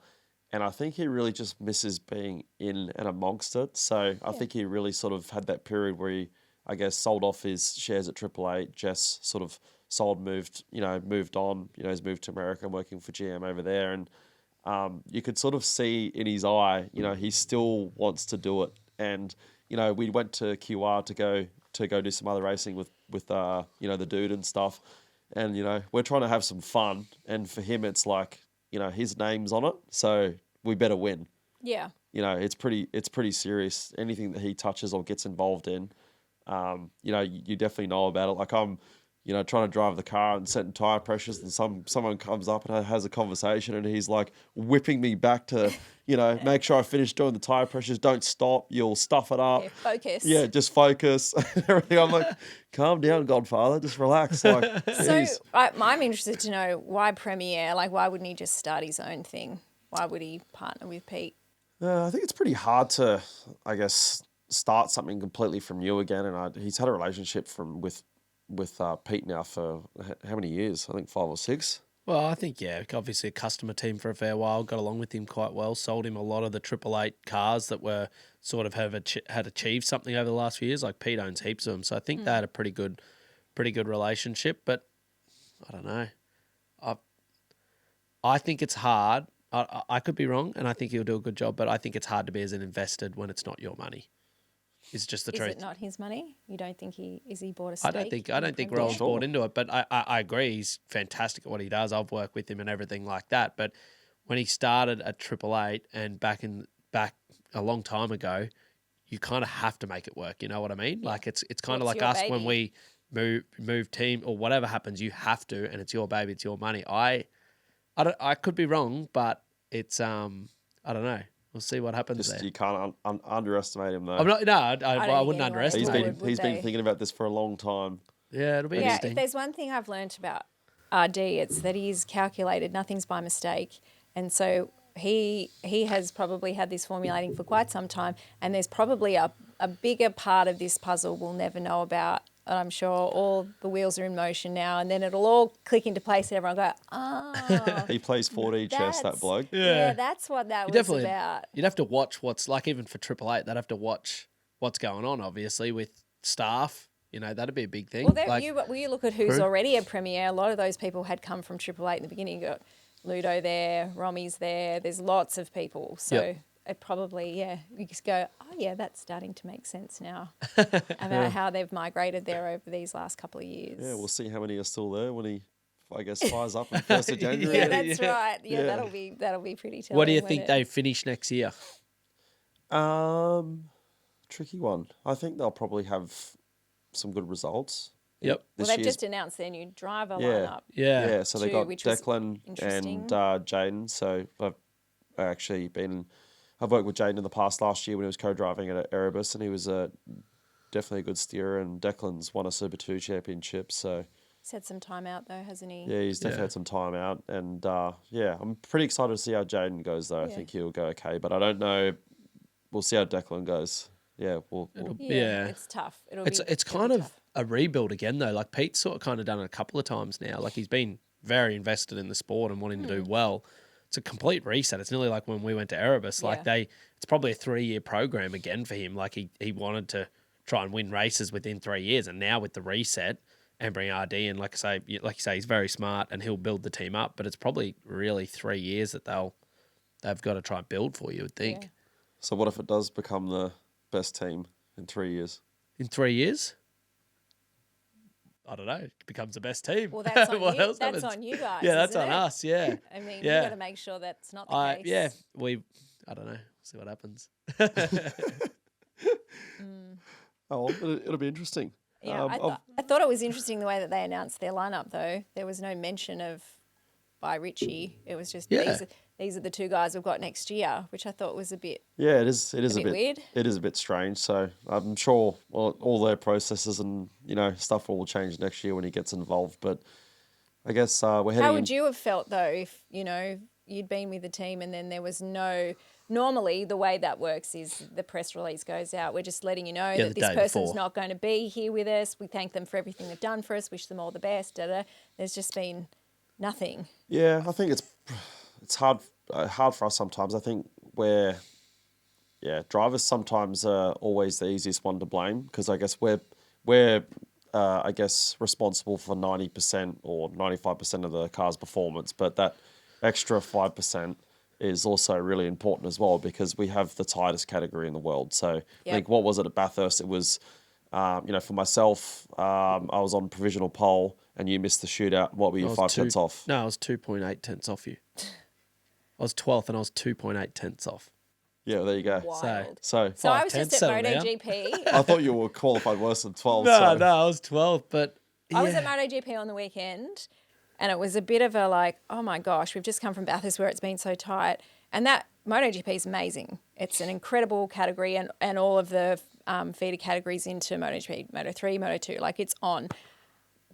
and I think he really just misses being in and amongst it. So I think he really sort of had that period where he, I guess, sold off his shares at Triple Eight. Jess sort of moved on. You know, he's moved to America and working for GM over there, and you could sort of see in his eye, you know, he still wants to do it. And you know, we went to QR to go do some other racing with you know, the dude and stuff, and you know, we're trying to have some fun, and for him it's like, you know, his name's on it, so we better win. Yeah. You know, it's pretty serious. Anything that he touches or gets involved in, you know, you definitely know about it. Like I'm, you know, trying to drive the car and setting tire pressures, and someone comes up and has a conversation, and he's like whipping me back to, you know, make sure I finish doing the tire pressures. Don't stop. You'll stuff it up. Yeah, focus. Yeah, just focus. Everything. I'm like, calm down, Godfather. Just relax. Like, So jeez. I'm interested to know why Premiere. Like, why wouldn't he just start his own thing? Why would he partner with Pete? I think it's pretty hard to, I guess, start something completely from new again. And he's had a relationship with Pete now for how many years? I think 5 or 6. Well, I think, yeah, obviously a customer team for a fair while, got along with him quite well, sold him a lot of the Triple Eight cars that were sort of had achieved something over the last few years. Like Pete owns heaps of them. So I think they had a pretty good relationship. But I don't know. I think it's hard. I could be wrong, and I think he'll do a good job, but I think it's hard to be as an invested when it's not your money. It's just the truth. Is it not his money? You don't think he bought a stake? I don't think Roll's bought into it, but I agree he's fantastic at what he does. I've worked with him and everything like that. But when he started at Triple Eight and back a long time ago, you kind of have to make it work. You know what I mean? Like it's kind of Well, it's like your us when baby. we move team or whatever happens, you have to, and it's your baby, it's your money. I could be wrong, but it's I don't know. We'll see what happens Just there. you can't underestimate him though. I'm not. No, I think wouldn't anyone underestimate would. him. He's been they? thinking about this for a long time. Yeah, it'll be Yeah, interesting. if there's one thing I've learned about RD, it's that he's calculated. Nothing's by mistake, and so he has probably had this formulating for quite some time. And there's probably a bigger part of this puzzle we'll never know about. And I'm sure all the wheels are in motion now, and then it'll all click into place, and everyone go, "Oh, He plays 4D chess, that that's- bloke. yeah, that's what that was Definitely. about." You'd have to watch what's like, even for Triple Eight, they'd have to watch what's going on, obviously, with staff. You know, that'd be a big thing. Well, Like, you look at who's Who? already a premier. A lot of those people had come from Triple Eight in the beginning. You got Ludo there, Romy's there. There's lots of people. So Yep. it probably, you just go, oh, yeah, that's starting to make sense now about how they've migrated there over these last couple of years. Yeah, we'll see how many are still there when he, I guess, fires up on 1st of January. Yeah, that's right. Yeah, Yeah. that'll be pretty telling. what do you won't think it? they finish next year? Tricky one. I think they'll probably have some good results. Yep. Well, This they've year's- just announced their new driver Yeah. lineup. Yeah. So they Two, got which was Declan interesting. and Jaden. So I've worked with Jaden in the past last year when he was co-driving at Erebus, and he was a definitely a good steerer, and Declan's won a Super 2 championship, so He's had some time out though, hasn't he? yeah, he's definitely had some time out, and I'm pretty excited to see how Jaden goes though. I think he'll go okay, but I don't know. We'll see how Declan goes. Yeah, It's tough. It's kind of a rebuild again though. Like Pete's sort of kind of done it a couple of times now. Like he's been very invested in the sport and wanting to do well. It's a complete reset. It's nearly like when we went to Erebus. Like it's probably a 3-year program again for him. Like he wanted to try and win races within 3 years, and now with the reset and bring RD in, like you say, he's very smart and he'll build the team up. But it's probably really 3 years that they've got to try and build for. You would think. Yeah. So what if it does become the best team in 3 years? In 3 years? I don't know. It becomes the best team. Well, that's on What you. else That's happens? on you guys. Yeah, that's isn't on it? us. Yeah. I mean, Yeah. we got to make sure that's not the case. Yeah, I don't know. See what happens. Oh, it'll be interesting. Yeah, I thought it was interesting the way that they announced their lineup, though. There was no mention of by Richie. It was just these are the two guys we've got next year, which I thought was a bit. Yeah, it is. It is a bit weird. It is a bit strange. So I'm sure all their processes and stuff will change next year when he gets involved. But I guess we're heading. How would you have felt though if you'd been with the team and then there was no? Normally, the way that works is the press release goes out. We're just letting you know that this person's not going to be here with us. We thank them for everything they've done for us. Wish them all the best. There's just been nothing. Yeah, I think it's hard for us sometimes. I think drivers sometimes are always the easiest one to blame because I guess we're responsible for 90% or 95% of the car's performance, but that extra 5% is also really important as well because we have the tightest category in the world. So I think what was it at Bathurst? It was, for myself, I was on provisional pole and you missed the shootout. What were you 5 tenths off? No, I was 2.8 tenths off you. I was 12th and I was 2.8 tenths off. Yeah, there you go. Wild. So I was just at MotoGP. I thought you were qualified worse than 12. No, I was 12, but I was at MotoGP on the weekend. And it was a bit of a like, oh my gosh, we've just come from Bathurst where it's been so tight. And that MotoGP is amazing. It's an incredible category and all of the feeder categories into MotoGP, Moto3, Moto2, like it's on.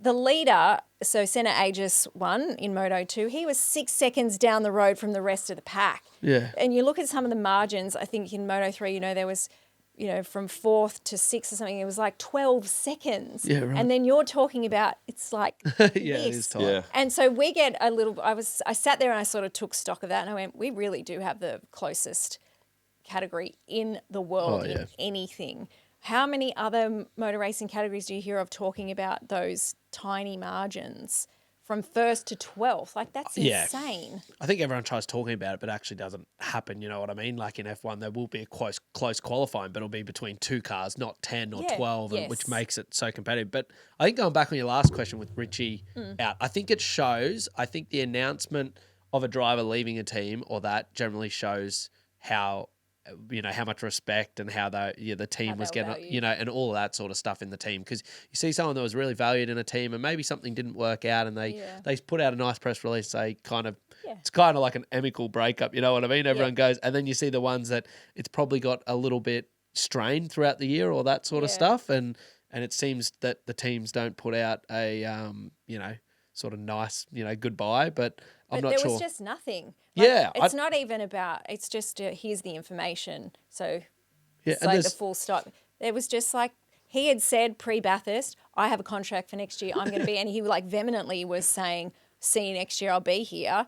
The leader, so Senna Aegis won in Moto2, he was 6 seconds down the road from the rest of the pack. Yeah. And you look at some of the margins, I think in Moto3, there was from 4th to 6th or something, it was like 12 seconds. Yeah, right. And then you're talking about, it's like yeah, this. it is tight. Yeah. And so we get a little, I sat there and I sort of took stock of that and I went, we really do have the closest category in the world in anything. How many other motor racing categories do you hear of talking about those tiny margins from 1st to 12th? Like that's insane. I think everyone tries talking about it, but it actually doesn't happen. You know what I mean? Like in F1, there will be a close qualifying, but it'll be between 2 cars, not 10 or 12, which makes it so competitive. But I think going back on your last question with Richie out, I think it shows, I think the announcement of a driver leaving a team or that generally shows how much respect and how the team was getting, and all of that sort of stuff in the team. Because you see someone that was really valued in a team and maybe something didn't work out and they put out a nice press release, it's kind of like an amicable breakup, you know what I mean? Everyone goes, and then you see the ones that it's probably got a little bit strained throughout the year or that sort of stuff. And it seems that the teams don't put out a, sort of nice, goodbye, but I'm not sure. There was just nothing. It's not even about, it's just here's the information. So it's like the full stop. It was just like, he had said pre-Bathurst, I have a contract for next year, I'm going to be, and he like vehemently was saying, see you next year, I'll be here.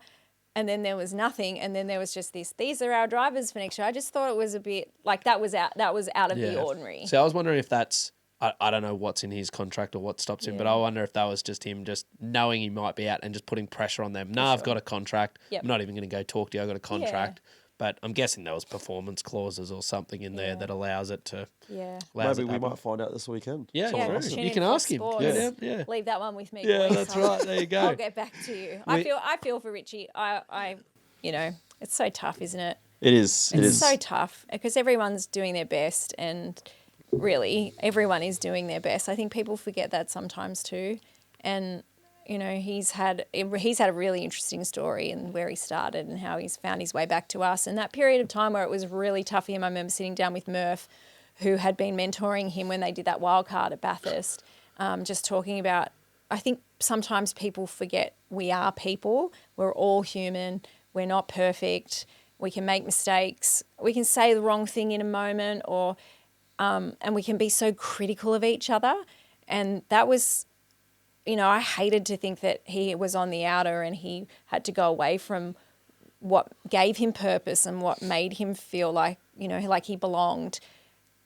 And then there was nothing. And then there was just this, these are our drivers for next year. I just thought it was a bit like that was out of the ordinary. So I was wondering if that's, I don't know what's in his contract or what stops him, but I wonder if that was just him just knowing he might be out and just putting pressure on them. I've got a contract. Yep. I'm not even going to go talk to you. I've got a contract. Yeah. But I'm guessing there was performance clauses or something in there that allows it to. Yeah. Maybe we might find out this weekend. Yeah, you can ask him. Yeah. Leave that one with me. Yeah, boys. that's right. There you go. I'll get back to you. I feel for Richie. It's so tough, isn't it? It is. It's so tough because everyone's doing their best and really everyone is doing their best. I think people forget that sometimes too. And, he's had a really interesting story and where he started and how he's found his way back to us. And that period of time where it was really tough for him, I remember sitting down with Murph, who had been mentoring him when they did that wild card at Bathurst, just talking about, I think sometimes people forget we are people. We're all human. We're not perfect. We can make mistakes. We can say the wrong thing in a moment, and we can be so critical of each other. And that was, I hated to think that he was on the outer and he had to go away from what gave him purpose and what made him feel like, like he belonged,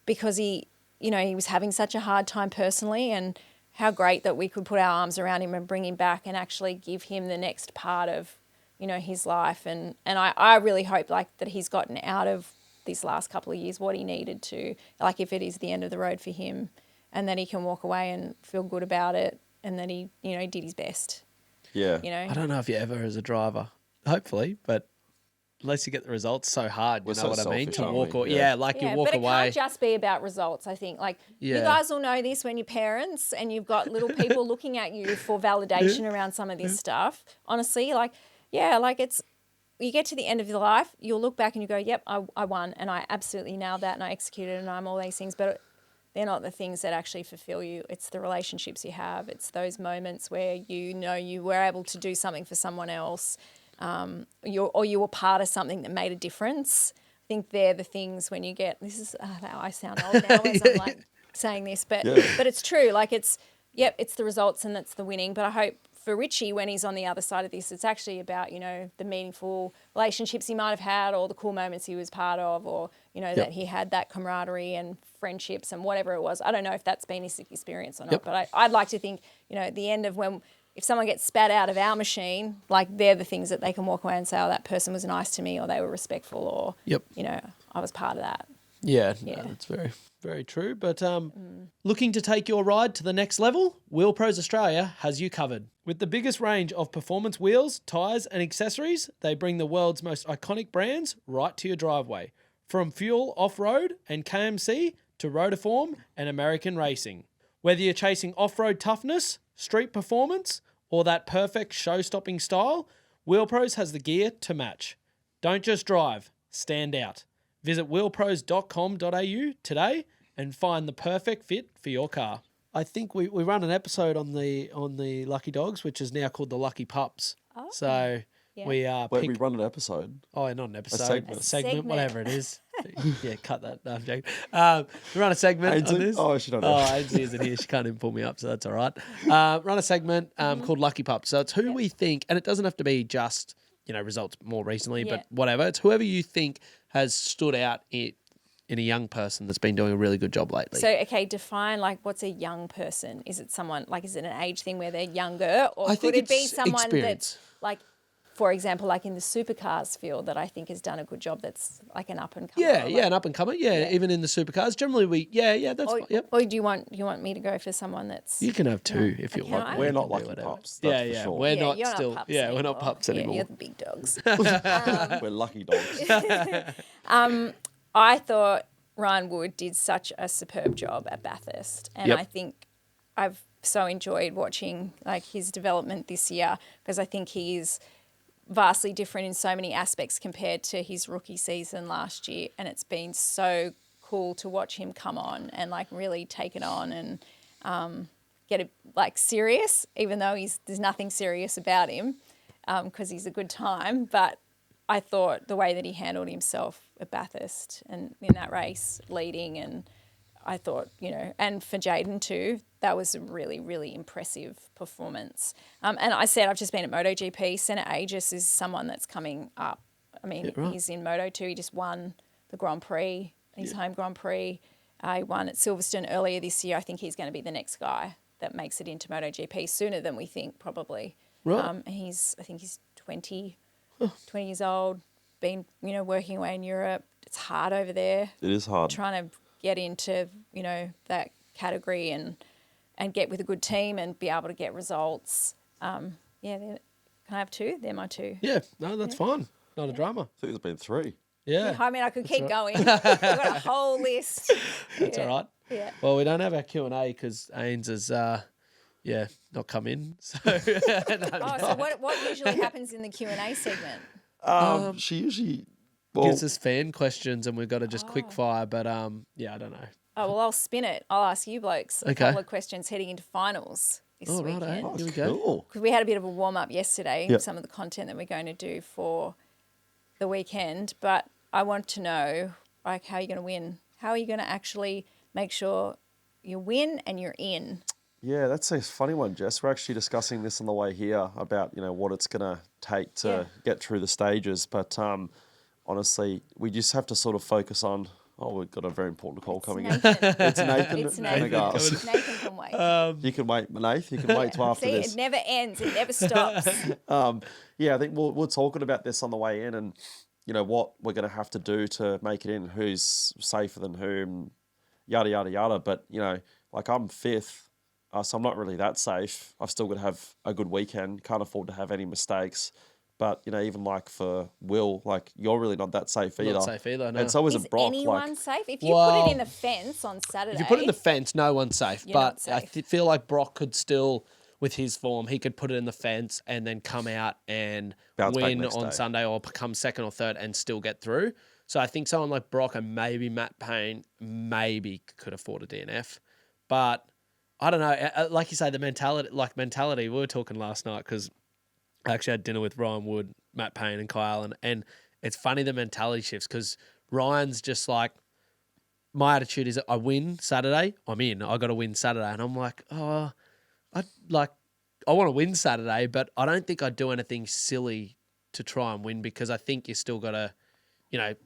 because he was having such a hard time personally, and how great that we could put our arms around him and bring him back and actually give him the next part of, his life. And I really hope that he's gotten out of these last couple of years what he needed to, if it is the end of the road for him, and that he can walk away and feel good about it, and that he, did his best. Yeah. I don't know if you ever as a driver, hopefully, but unless you get the results, so hard, We're you know so what I mean? selfish, To aren't walk we? away. Yeah. Yeah, you walk but it away. can't just be about results, I think. You guys will know this when you're parents and you've got little people looking at you for validation around some of this stuff. Honestly, it's, you get to the end of your life, you'll look back and you go, yep, I won and I absolutely nailed that and I executed and I'm all these things, but they're not the things that actually fulfill you. It's the relationships you have. It's those moments where you were able to do something for someone else, you were part of something that made a difference. I think they're the things when you get, this is, I sound old now as I'm saying this, but it's true. It's the results and that's the winning. But I hope for Richie, when he's on the other side of this, it's actually about, the meaningful relationships he might have had, or the cool moments he was part of, or, that he had that camaraderie and friendships and whatever it was. I don't know if that's been his experience or not, but I'd like to think, at the end of if someone gets spat out of our machine, they're the things that they can walk away and say, oh, that person was nice to me, or they were respectful, or, I was part of that. Yeah, no, that's very, very true. But looking to take your ride to the next level, Wheel Pros Australia has you covered. With the biggest range of performance wheels, tyres and accessories, they bring the world's most iconic brands right to your driveway. From Fuel Off-Road and KMC to Rotiform and American Racing. Whether you're chasing off-road toughness, street performance, or that perfect show-stopping style, Wheel Pros has the gear to match. Don't just drive, stand out. Visit wheelpros.com.au today and find the perfect fit for your car. I think we run an episode on the Lucky Dogs, which is now called the Lucky Pups. Oh. So we Wait, we run an episode. Oh, not an episode. segment. A segment, Segment. whatever it is. Yeah, cut that. No, I'm joking. We run a segment Ainsley? on this. Oh, she don't know. Oh, Ainsley isn't here. She can't even pull me up, so that's all right. Run a segment called Lucky Pups. So it's who we think, and it doesn't have to be just, results more recently, but whatever. It's whoever you think has stood out in a young person that's been doing a really good job lately. So, okay, define what's a young person? Is it someone, is it an age thing where they're younger, or I could think it be it's someone experience. that's for example, in the Supercars field that I think has done a good job, that's an up and comer? Yeah, an up and comer. Yeah, even in the supercars. Generally, that's fine. Yep. Or do you want me to go for someone that's? You can have two if you Okay, want. I- We're You not can do lucky whatever. pups. That's for sure. We're not you're still. pups We're not anymore. pups Yeah, anymore. you're the big dogs. We're lucky dogs. I thought Ryan Wood did such a superb job at Bathurst, and Yep. I think I've so enjoyed watching his development this year, because I think he is vastly different in so many aspects compared to his rookie season last year, and it's been so cool to watch him come on and really take it on and get it serious, even though there's nothing serious about him, because he's a good time. But I thought the way that he handled himself at Bathurst and in that race leading, and I thought, and for Jaden too, that was a really, really impressive performance. And I said, I've just been at MotoGP. Senna Aegis is someone that's coming up. I mean, he's in Moto2. He just won the Grand Prix, his home Grand Prix. He won at Silverstone earlier this year. I think he's going to be the next guy that makes it into MotoGP sooner than we think, probably. Right. And I think he's 20 years old, been, working away in Europe. It's hard over there. It is hard. Trying to get into, that category and get with a good team and be able to get results. Can I have two? They're my two. Yeah, no, that's fine. Not a drama. I think there's been 3. Yeah, I mean, I could keep going. I've got a whole list. that's all right. Yeah. Well, we don't have our Q&A because Ains has, not come in. So, So what usually happens in the Q&A segment? She usually gives us fan questions and we've got to just quick fire. But I don't know. Oh, well, I'll spin it. I'll ask you blokes a Okay. couple of questions heading into finals this Oh, righto. weekend. Here we go. Cool. Because we had a bit of a warm-up yesterday, Yep. some of the content that we're going to do for the weekend. But I want to know, like, how are you going to win? How are you going to actually make sure you win and you're in? Yeah, that's a funny one, Jess. We're actually discussing this on the way here about, what it's going to take to get through the stages. But honestly, we just have to sort of focus on, we've got a very important call coming in. Nathan. It's Nathan. It's Nathan. Nathan. Nathan can wait. You can wait, Nath. You can wait till after See, this. it never ends. It never stops. Yeah, I think we're talking about this on the way in and, what we're going to have to do to make it in, who's safer than whom, yada, yada, yada. But, like I'm fifth, so I'm not really that safe. I've still got to have a good weekend. Can't afford to have any mistakes. But, even like for Will, like you're really not that safe either. Not safe either, no. And so Is isn't Brock. anyone safe? If you Well, put it in the fence on Saturday, If you put it in the fence, no one's safe. You're But not I safe. feel like Brock could still, with his form, he could put it in the fence and then come out and Bounce back win next on day. Sunday or become second or third and still get through. So I think someone like Brock and maybe Matt Payne maybe could afford a DNF. But I don't know. Like you say, the mentality. We were talking last night because I actually had dinner with Ryan Wood, Matt Payne, and Kyle, and it's funny the mentality shifts because Ryan's just like, my attitude is I win Saturday, I'm in. I got to win Saturday, and I'm like, I want to win Saturday, but I don't think I'd do anything silly to try and win because I think you still got to,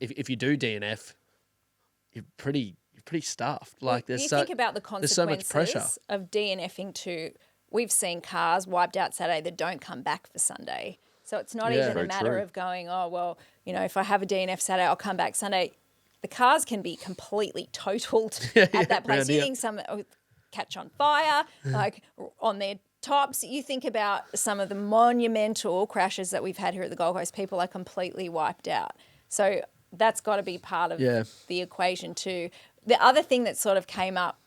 if you do DNF, you're pretty stuffed. Like you think about the there's so much pressure. consequences of DNFing too. We've seen cars wiped out Saturday that don't come back for Sunday. So it's not Yeah. even a Very matter true. of going, if I have a DNF Saturday, I'll come back Sunday. The cars can be completely totaled at that place. round You here. think some catch on fire, like on their tops. You think about some of the monumental crashes that we've had here at the Gold Coast. People are completely wiped out. So that's got to be part of the equation too. The other thing that sort of came up,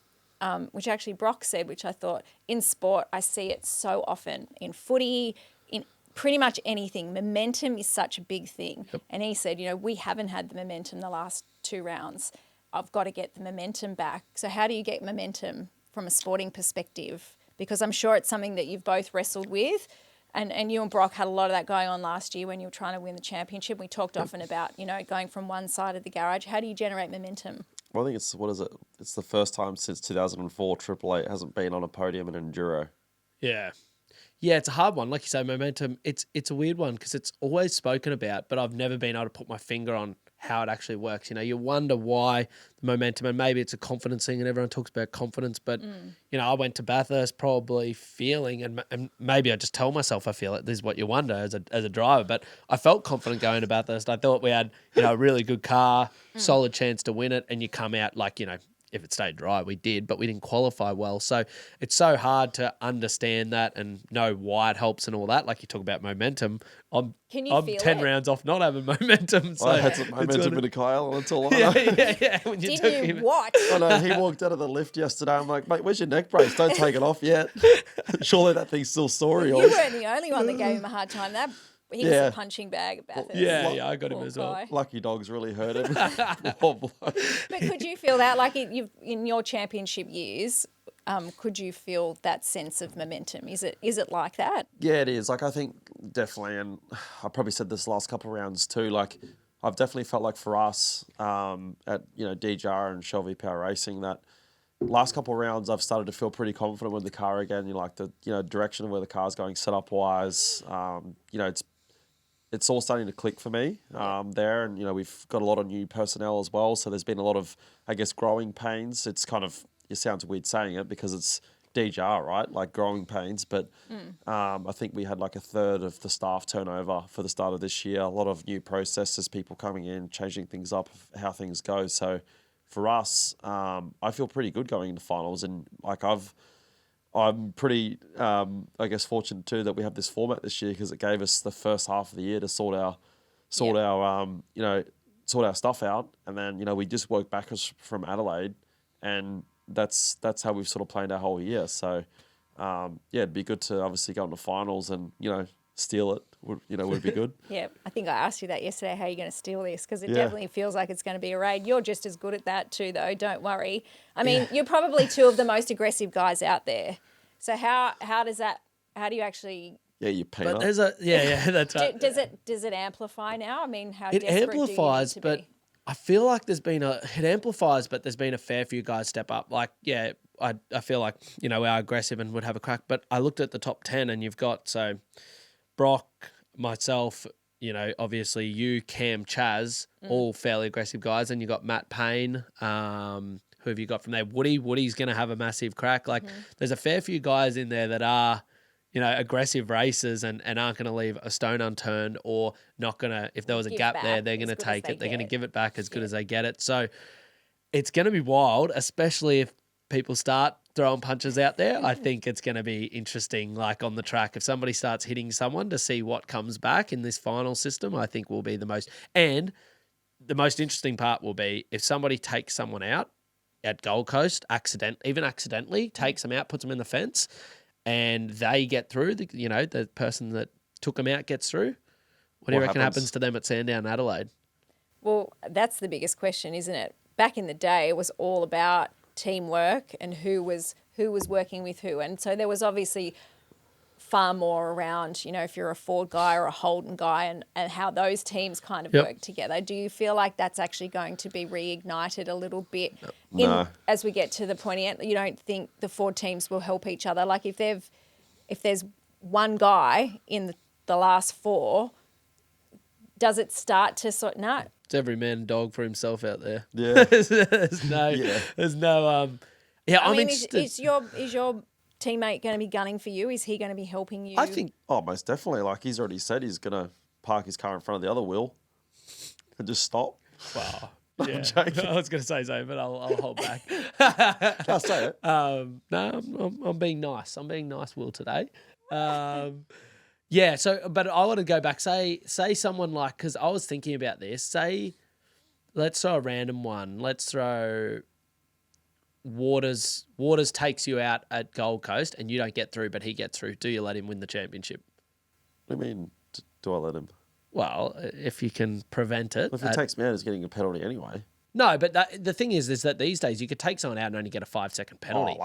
which actually Brock said, which I thought in sport, I see it so often in footy, in pretty much anything. Momentum is such a big thing. Yep. And he said, we haven't had the momentum the last 2 rounds. I've got to get the momentum back. So how do you get momentum from a sporting perspective? Because I'm sure it's something that you've both wrestled with. And you and Brock had a lot of that going on last year when you were trying to win the championship. We talked often about, going from one side of the garage. How do you generate momentum? Well, I think it's the first time since 2004 Triple Eight hasn't been on a podium in enduro. Yeah. Yeah, it's a hard one. Like you say, momentum, it's a weird one because it's always spoken about, but I've never been able to put my finger on how it actually works. You wonder why the momentum, and maybe it's a confidence thing and everyone talks about confidence, but, I went to Bathurst probably feeling, and maybe I just tell myself I feel it. This is what you wonder as a driver, but I felt confident going to Bathurst. I thought we had, a really good car, solid chance to win it, and you come out like, if it stayed dry, we did, but we didn't qualify well. So it's so hard to understand that and know why it helps and all that. Like you talk about momentum. I'm Can you feel 10 it? rounds off not having momentum. So I had some it's momentum gonna- in a Kyle, and that's all I know. yeah. When you took Didn't you him, watch? I know, he walked out of the lift yesterday. I'm like, mate, where's your neck brace? Don't take it off yet. Surely that thing's still sore. You weren't the only one that gave him a hard time. He was Yeah. a punching bag at Bathurst. yeah, I got him Poor as well. guy. Lucky dogs really hurt him. Poor bloke. But could you feel that, like in your championship years, could you feel that sense of momentum? Is it like that? Yeah, it is. Like, I think definitely, and I probably said this last couple of rounds too, like, I've definitely felt like for us at, DJR and Shelby Power Racing that last couple of rounds I've started to feel pretty confident with the car again. Like the, direction of where the car's going setup wise, it's all starting to click for me there. And, we've got a lot of new personnel as well. So there's been a lot of, I guess, growing pains. It's kind of, it sounds weird saying it because it's DJR, right? Like growing pains. But I think we had like a third of the staff turnover for the start of this year. A lot of new processes, people coming in, changing things up, how things go. So for us, I feel pretty good going into finals. And like I'm pretty, I guess, fortunate too that we have this format this year because it gave us the first half of the year to sort our stuff out, and then we just worked backwards from Adelaide, and that's how we've sort of planned our whole year. So, it'd be good to obviously go into finals and steal it would be good. Yeah, I think I asked you that yesterday, how are you going to steal this? Because it definitely feels like it's going to be a raid. You're just as good at that too, though. Don't worry. I mean, you're probably two of the most aggressive guys out there. So how do you actually... Yeah, you peanut. But there's that's right. Does it amplify now? I mean, how It desperate amplifies, do you need to but be? I feel like it amplifies, but there's been a fair few guys step up. Like, yeah, I feel like, we are aggressive and would have a crack. But I looked at the top 10 and you've got, Brock, myself, obviously you, Cam, Chaz, all fairly aggressive guys. And you got Matt Payne. Who have you got from there? Woody's going to have a massive crack. Like, there's a fair few guys in there that are, aggressive racers and aren't going to leave a stone unturned or not going to, if there was a gap there, they're going to take it. They're going to give it back as good as they get it. So it's going to be wild, especially if people start throwing punches out there. I think it's going to be interesting, like on the track. If somebody starts hitting someone to see what comes back in this final system, I think will be the most. And the most interesting part will be if somebody takes someone out at Gold Coast, accidentally takes them out, puts them in the fence, and they get through, the person that took them out gets through. What do you reckon happens to them at Sandown, Adelaide? Well, that's the biggest question, isn't it? Back in the day, it was all about teamwork and who was working with who. And so there was obviously far more around, if you're a Ford guy or a Holden guy and how those teams kind of work together. Do you feel like that's actually going to be reignited a little bit as we get to the pointy end? You don't think the Ford teams will help each other? Like if there's one guy in the last four, does it start to no? It's every man and dog for himself out there. Yeah. there's no I'm mean, interested. Is your teammate going to be gunning for you? Is he going to be helping you? I think most definitely. Like he's already said he's going to park his car in front of the other wheel and just stop. wow. I'm Yeah. joking. I was going to say so, but I'll hold back. I'll say it. No, I'm being nice. I'm being nice, Will, today. Yeah. So, but I want to go back. Say someone like, because I was thinking about this. Say, let's throw a random one. Let's throw Waters. Waters takes you out at Gold Coast, and you don't get through, but he gets through. Do you let him win the championship? What do you mean? Do I let him? Well, if you can prevent it. If he takes me out, he's getting a penalty anyway. No, but the thing is that these days you could take someone out and only get a 5-second penalty.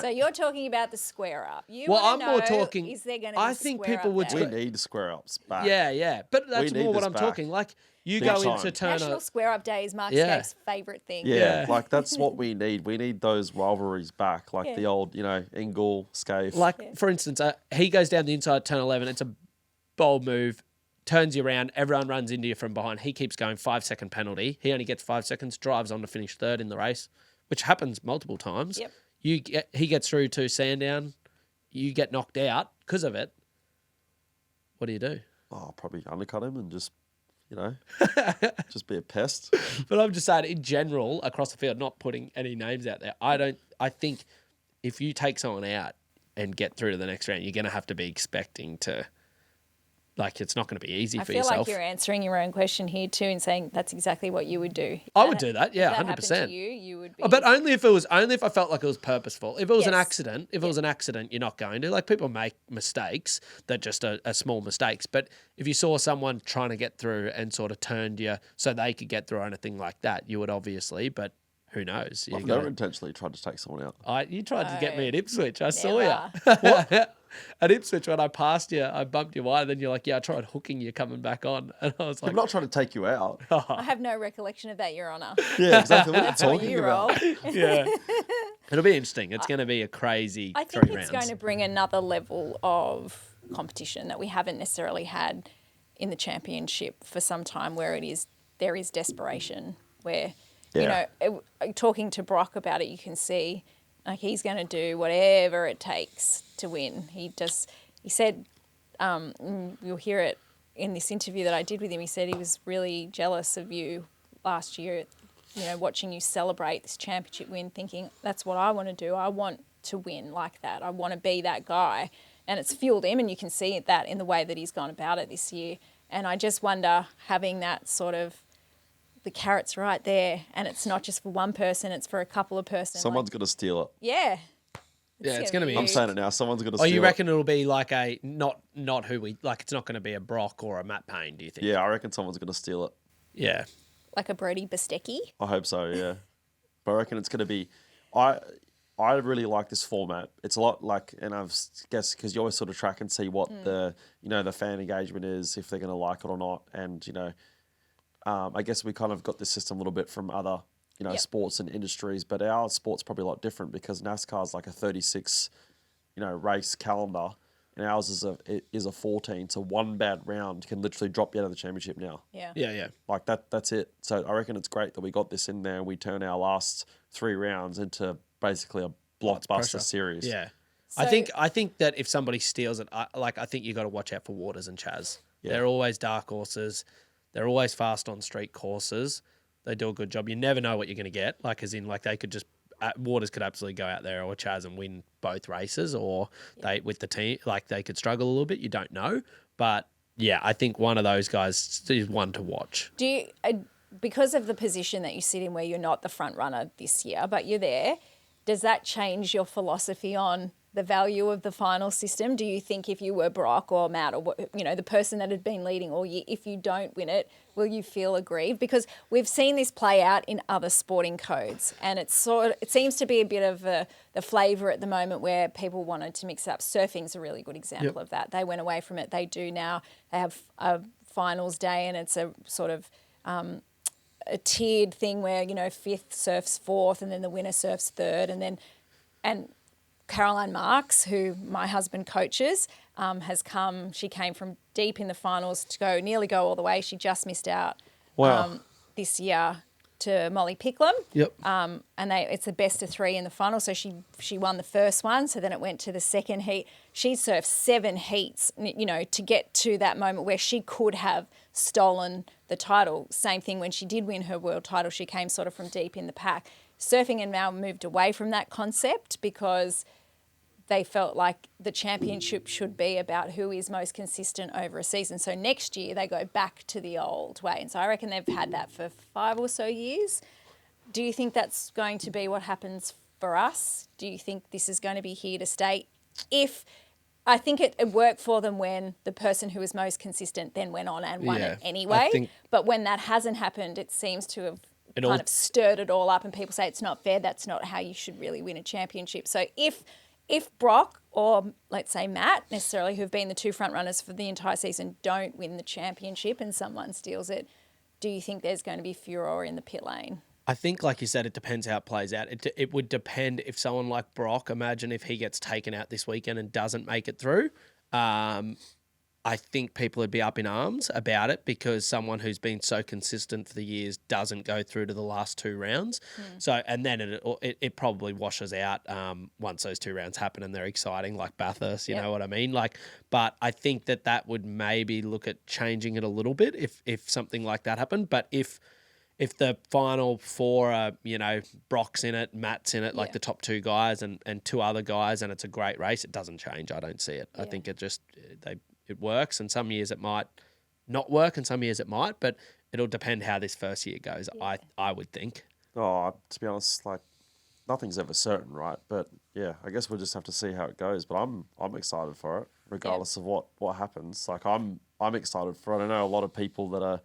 So you're talking about the square up. I'm more talking. Is there going to be I think people would. We need square ups back. Yeah, but that's more what I'm talking. Like you Big go time. into turn National Square Up Day is Mark Yeah. Scape's favourite thing. Yeah, like that's what we need. We need those rivalries back, like the old, Engel, Scaife. Like for instance, he goes down the inside turn 11. It's a bold move. Turns you around, everyone runs into you from behind. He keeps going, 5-second penalty. He only gets 5 seconds, drives on to finish third in the race, which happens multiple times. Yep. He gets through to Sandown. You get knocked out because of it. What do you do? Oh, I'll probably undercut him and just, just be a pest. But I'm just saying, in general, across the field, not putting any names out there, I think if you take someone out and get through to the next round, you're going to have to be expecting to... Like, it's not going to be easy for yourself. I feel like you're answering your own question here too and saying that's exactly what you would do. I would do that, yeah, 100%. If that happened to you, you would be... But only if I felt like it was purposeful. If it was an accident, you're not going to. Like, people make mistakes that just are small mistakes. But if you saw someone trying to get through and sort of turned you so they could get through or anything like that, you would obviously, but who knows? I've never intentionally tried to take someone out. You tried to get me at Ipswich. I saw Never. you. At Ipswich, when I passed you, I bumped you wide. Then you're like, I tried hooking you coming back on. And I was like... I'm not trying to take you out. I have no recollection of that, Your Honour. Yeah, exactly. What are you That's how talking you about? roll. Yeah. It'll be interesting. It's going to be a crazy I 3 think rounds. it's going to bring another level of competition that we haven't necessarily had in the championship for some time, where there is desperation, where, talking to Brock about it, you can see like he's going to do whatever it takes to win. He said, you'll hear it in this interview that I did with him, he said he was really jealous of you last year, watching you celebrate this championship win, thinking that's what I want to do. I want to win like that. I want to be that guy. And it's fueled him, and you can see that in the way that he's gone about it this year. And I just wonder, having that sort of, the carrot's right there, and it's not just for one person, it's for a couple of persons. Someone's got to steal it. Yeah. Yeah, it's gonna be I'm saying it now. Someone's going to Oh, steal you it. reckon it'll be like a not who we like? It's not going to be a Brock or a Matt Payne. Do you think? Yeah, I reckon someone's going to steal it. Yeah. Like a Brody Bastecki. I hope so, yeah. But I reckon it's going to be... I really like this format. It's a lot like, and I guess because you always sort of track and see what the fan engagement is, if they're going to like it or not. And, I guess we kind of got this system a little bit from other, sports and industries, but our sport's probably a lot different because NASCAR's like a 36, race calendar, and ours is a 14. So one bad round can literally drop you out of the championship now. Yeah. Yeah. Like that's it. So I reckon it's great that we got this in there and we turn our last 3 rounds into basically a blockbuster series. Yeah. So- I think that if somebody steals it, I think you got to watch out for Waters and Chaz. Yeah. They're always dark horses. They're always fast on street courses. They do a good job. You never know what you're going to get. Like, as in, like, they could just... Waters could absolutely go out there, or Chaz, and win both races, or they with the team, like, they could struggle a little bit. You don't know. But, yeah, I think one of those guys is one to watch. Do you, because of the position that you sit in where you're not the front runner this year, but you're there, does that change your philosophy on the value of the final system? Do you think if you were Brock or Matt or, the person that had been leading all year, if you don't win it, will you feel aggrieved? Because we've seen this play out in other sporting codes, and it seems to be a bit of the flavour at the moment where people wanted to mix it up. Surfing's a really good example of that. They went away from it. They do now. They have a finals day, and it's a sort of a tiered thing where, fifth surfs fourth, and then the winner surfs third, and Caroline Marks, who my husband coaches, has come. She came from deep in the finals to nearly go all the way. She just missed out this year to Molly Picklum. Yep. And it's the best of 3 in the final. So she won the first one. So then it went to the second heat. She surfed 7 heats, to get to that moment where she could have stolen the title. Same thing when she did win her world title. She came sort of from deep in the pack. Surfing and now moved away from that concept because they felt like the championship should be about who is most consistent over a season. So next year they go back to the old way. And so I reckon they've had that for 5 or so years. Do you think that's going to be what happens for us? Do you think this is going to be here to stay? I think it worked for them when the person who was most consistent then went on and won it anyway. But when that hasn't happened, it seems to have kind of stirred it all up, and people say it's not fair. That's not how you should really win a championship. So if Brock or, let's say, Matt, necessarily, who've been the 2 front runners for the entire season, don't win the championship and someone steals it, do you think there's going to be furore in the pit lane? I think, like you said, it depends how it plays out. It would depend if someone like Brock, imagine if he gets taken out this weekend and doesn't make it through. I think people would be up in arms about it because someone who's been so consistent for the years doesn't go through to the last 2 rounds. So, and then it probably washes out once those 2 rounds happen and they're exciting, like Bathurst, you know what I mean? But I think that would maybe look at changing it a little bit if something like that happened. But if the final 4 are, Brock's in it, Matt's in it, like the top 2 guys and 2 other guys, and it's a great race, it doesn't change. I don't see it. I think it works, and some years it might not work, and some years it might, but it'll depend how this first year goes, I would think. Oh, to be honest, like, nothing's ever certain, right? But, yeah, I guess we'll just have to see how it goes. But I'm excited for it, regardless of what happens. Like, I'm excited for it. I know a lot of people that are,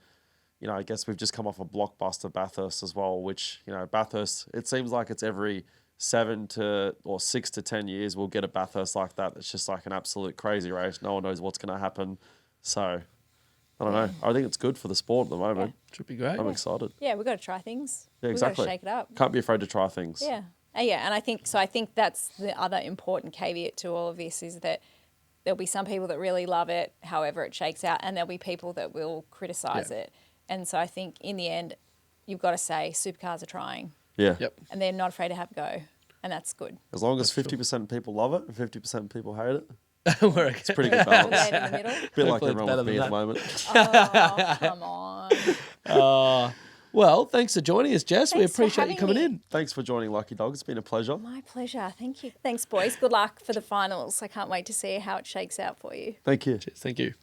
I guess we've just come off a blockbuster Bathurst as well, which, Bathurst, it seems like it's every 6 to 10 years we'll get a Bathurst like that. It's just like an absolute crazy race. No one knows what's going to happen. So, I don't know. I think it's good for the sport at the moment. Should be great. I'm excited. Yeah, we've got to try things. Yeah, exactly. We've got to shake it up. Can't be afraid to try things. Yeah. And I think that's the other important caveat to all of this is that there'll be some people that really love it, however it shakes out, and there'll be people that will criticise it. And so I think in the end, you've got to say Supercars are trying. Yeah. Yep. And they're not afraid to have a go. And that's good. As long as 50% people love it and 50% people hate it, We're it's pretty good balance. Right in the middle. Bit like Hopefully it's everyone with me better at the moment. Oh, come on. Well, thanks for joining us, Jess. We Thanks for appreciate you having coming me. in. Thanks for joining Lucky Dog. It's been a pleasure. My pleasure. Thank you. Thanks, boys. Good luck for the finals. I can't wait to see how it shakes out for you. Thank you. Cheers. Thank you.